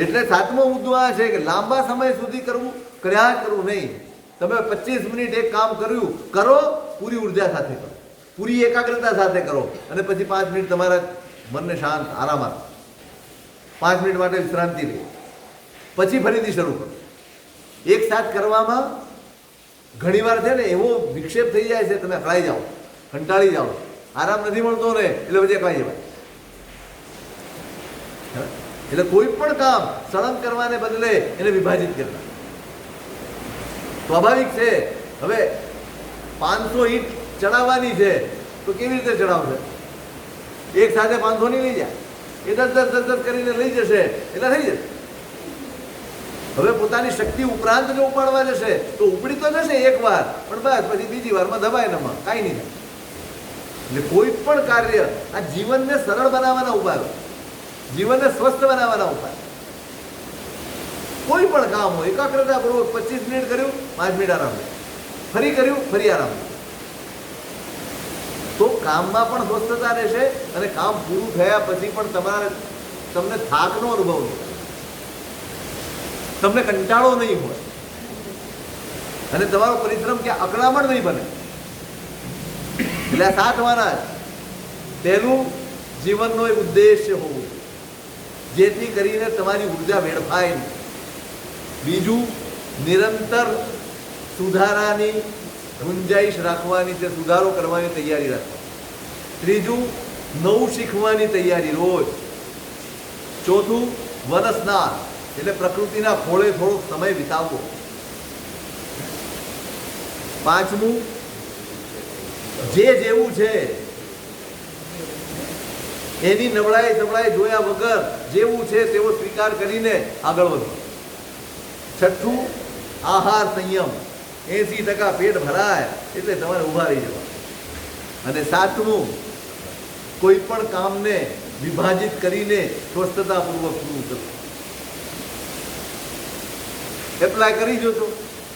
એટલે 7મો મુદ્દો આ છે કે લાંબા સમય સુધી કરવું, કર્યા જ કરવું નહીં. તમે 25 મિનિટ એક કામ કર્યું, કરો, પૂરી ઉર્જા સાથે કરો, પૂરી એકાગ્રતા સાથે કરો, અને પછી 5 મિનિટ તમારા મનને શાંત આરામ આપો, 5 મિનિટ માટે વિશ્રાંતિ લે, પછી ફરીથી શરૂ કરો. એક સાથ કરવામાં ઘણીવાર છે ને એવો વિક્ષેપ થઈ જાય છે, તમે અકળાઈ જાઓ, કંટાળી જાઓ, આરામ નથી મળતો ને એટલે પછી અકળાઈ જવાય. એટલે કોઈ પણ કામ સળંગ કરવાને બદલે એને વિભાજિત કરતા. સ્વાભાવિક છે, હવે 500 ઈંટ ચડાવવાની છે તો કેવી રીતે ચડાવશે? એક સાથે 500 નહીં લઈ જાય, એ 10 કરીને લઈ જશે એટલે થઈ જશે. હવે પોતાની શક્તિ ઉપરાંત જો ઉપાડવા જશે તો ઉપડી તો જશે એકવાર, પણ બસ પછી બીજી વારમાં દબાય નમાં કાંઈ નહીં થાય. એટલે કોઈ પણ કાર્ય આ જીવનને સરળ બનાવવાના ઉપાય, જીવનને સ્વસ્થ બનાવવાના ઉપાય. કોઈ પણ કામ હોય, એકાગ્રતાપૂર્વક 25 મિનિટ કર્યું, 5 મિનિટ આરામ, ફરી કર્યું, ફરી આરામ, તો કામમાં પણ સ્વસ્થતા રહેશે, અને કામ પૂરું થયા પછી પણ તમને થાકનો અનુભવ નહીં, તમને કંટાળો નહીં હોય, અને તમારો પરિશ્રમ ક્યાં અકળામણ નહીં બને. એટલે આ 7 વાના પહેલું જીવનનો એક ઉદ્દેશ્ય હોવું, જેથી કરીને તમારી ઉર્જા વેડફાય નહીં. બીજું, નિરંતર સુધારાની ગુંજાઈશ રાખવાની છે, સુધારો કરવાની તૈયારી રાખવાની. ત્રીજું, નવું શીખવાની તૈયારી રોજ. ચોથું, વનસ્નાન એટલે પ્રકૃતિના ખોળે થોડોક સમય વિતાવવો. પાંચમું, જે જેવું છે એની નબળાઈ જોયા વગર જેવું છે તેવો સ્વીકાર કરીને આગળ વધો. છઠ્ઠું, આહાર સંયમ, 80% પેટ ભરાય એટલે તમારે ઊભા રહી જવા. અને સાતમું, કોઈ પણ કામને વિભાજિત કરીને સ્વસ્થતાપૂર્વક પૂરું કરવું. એપ્લાય કરી જોજો.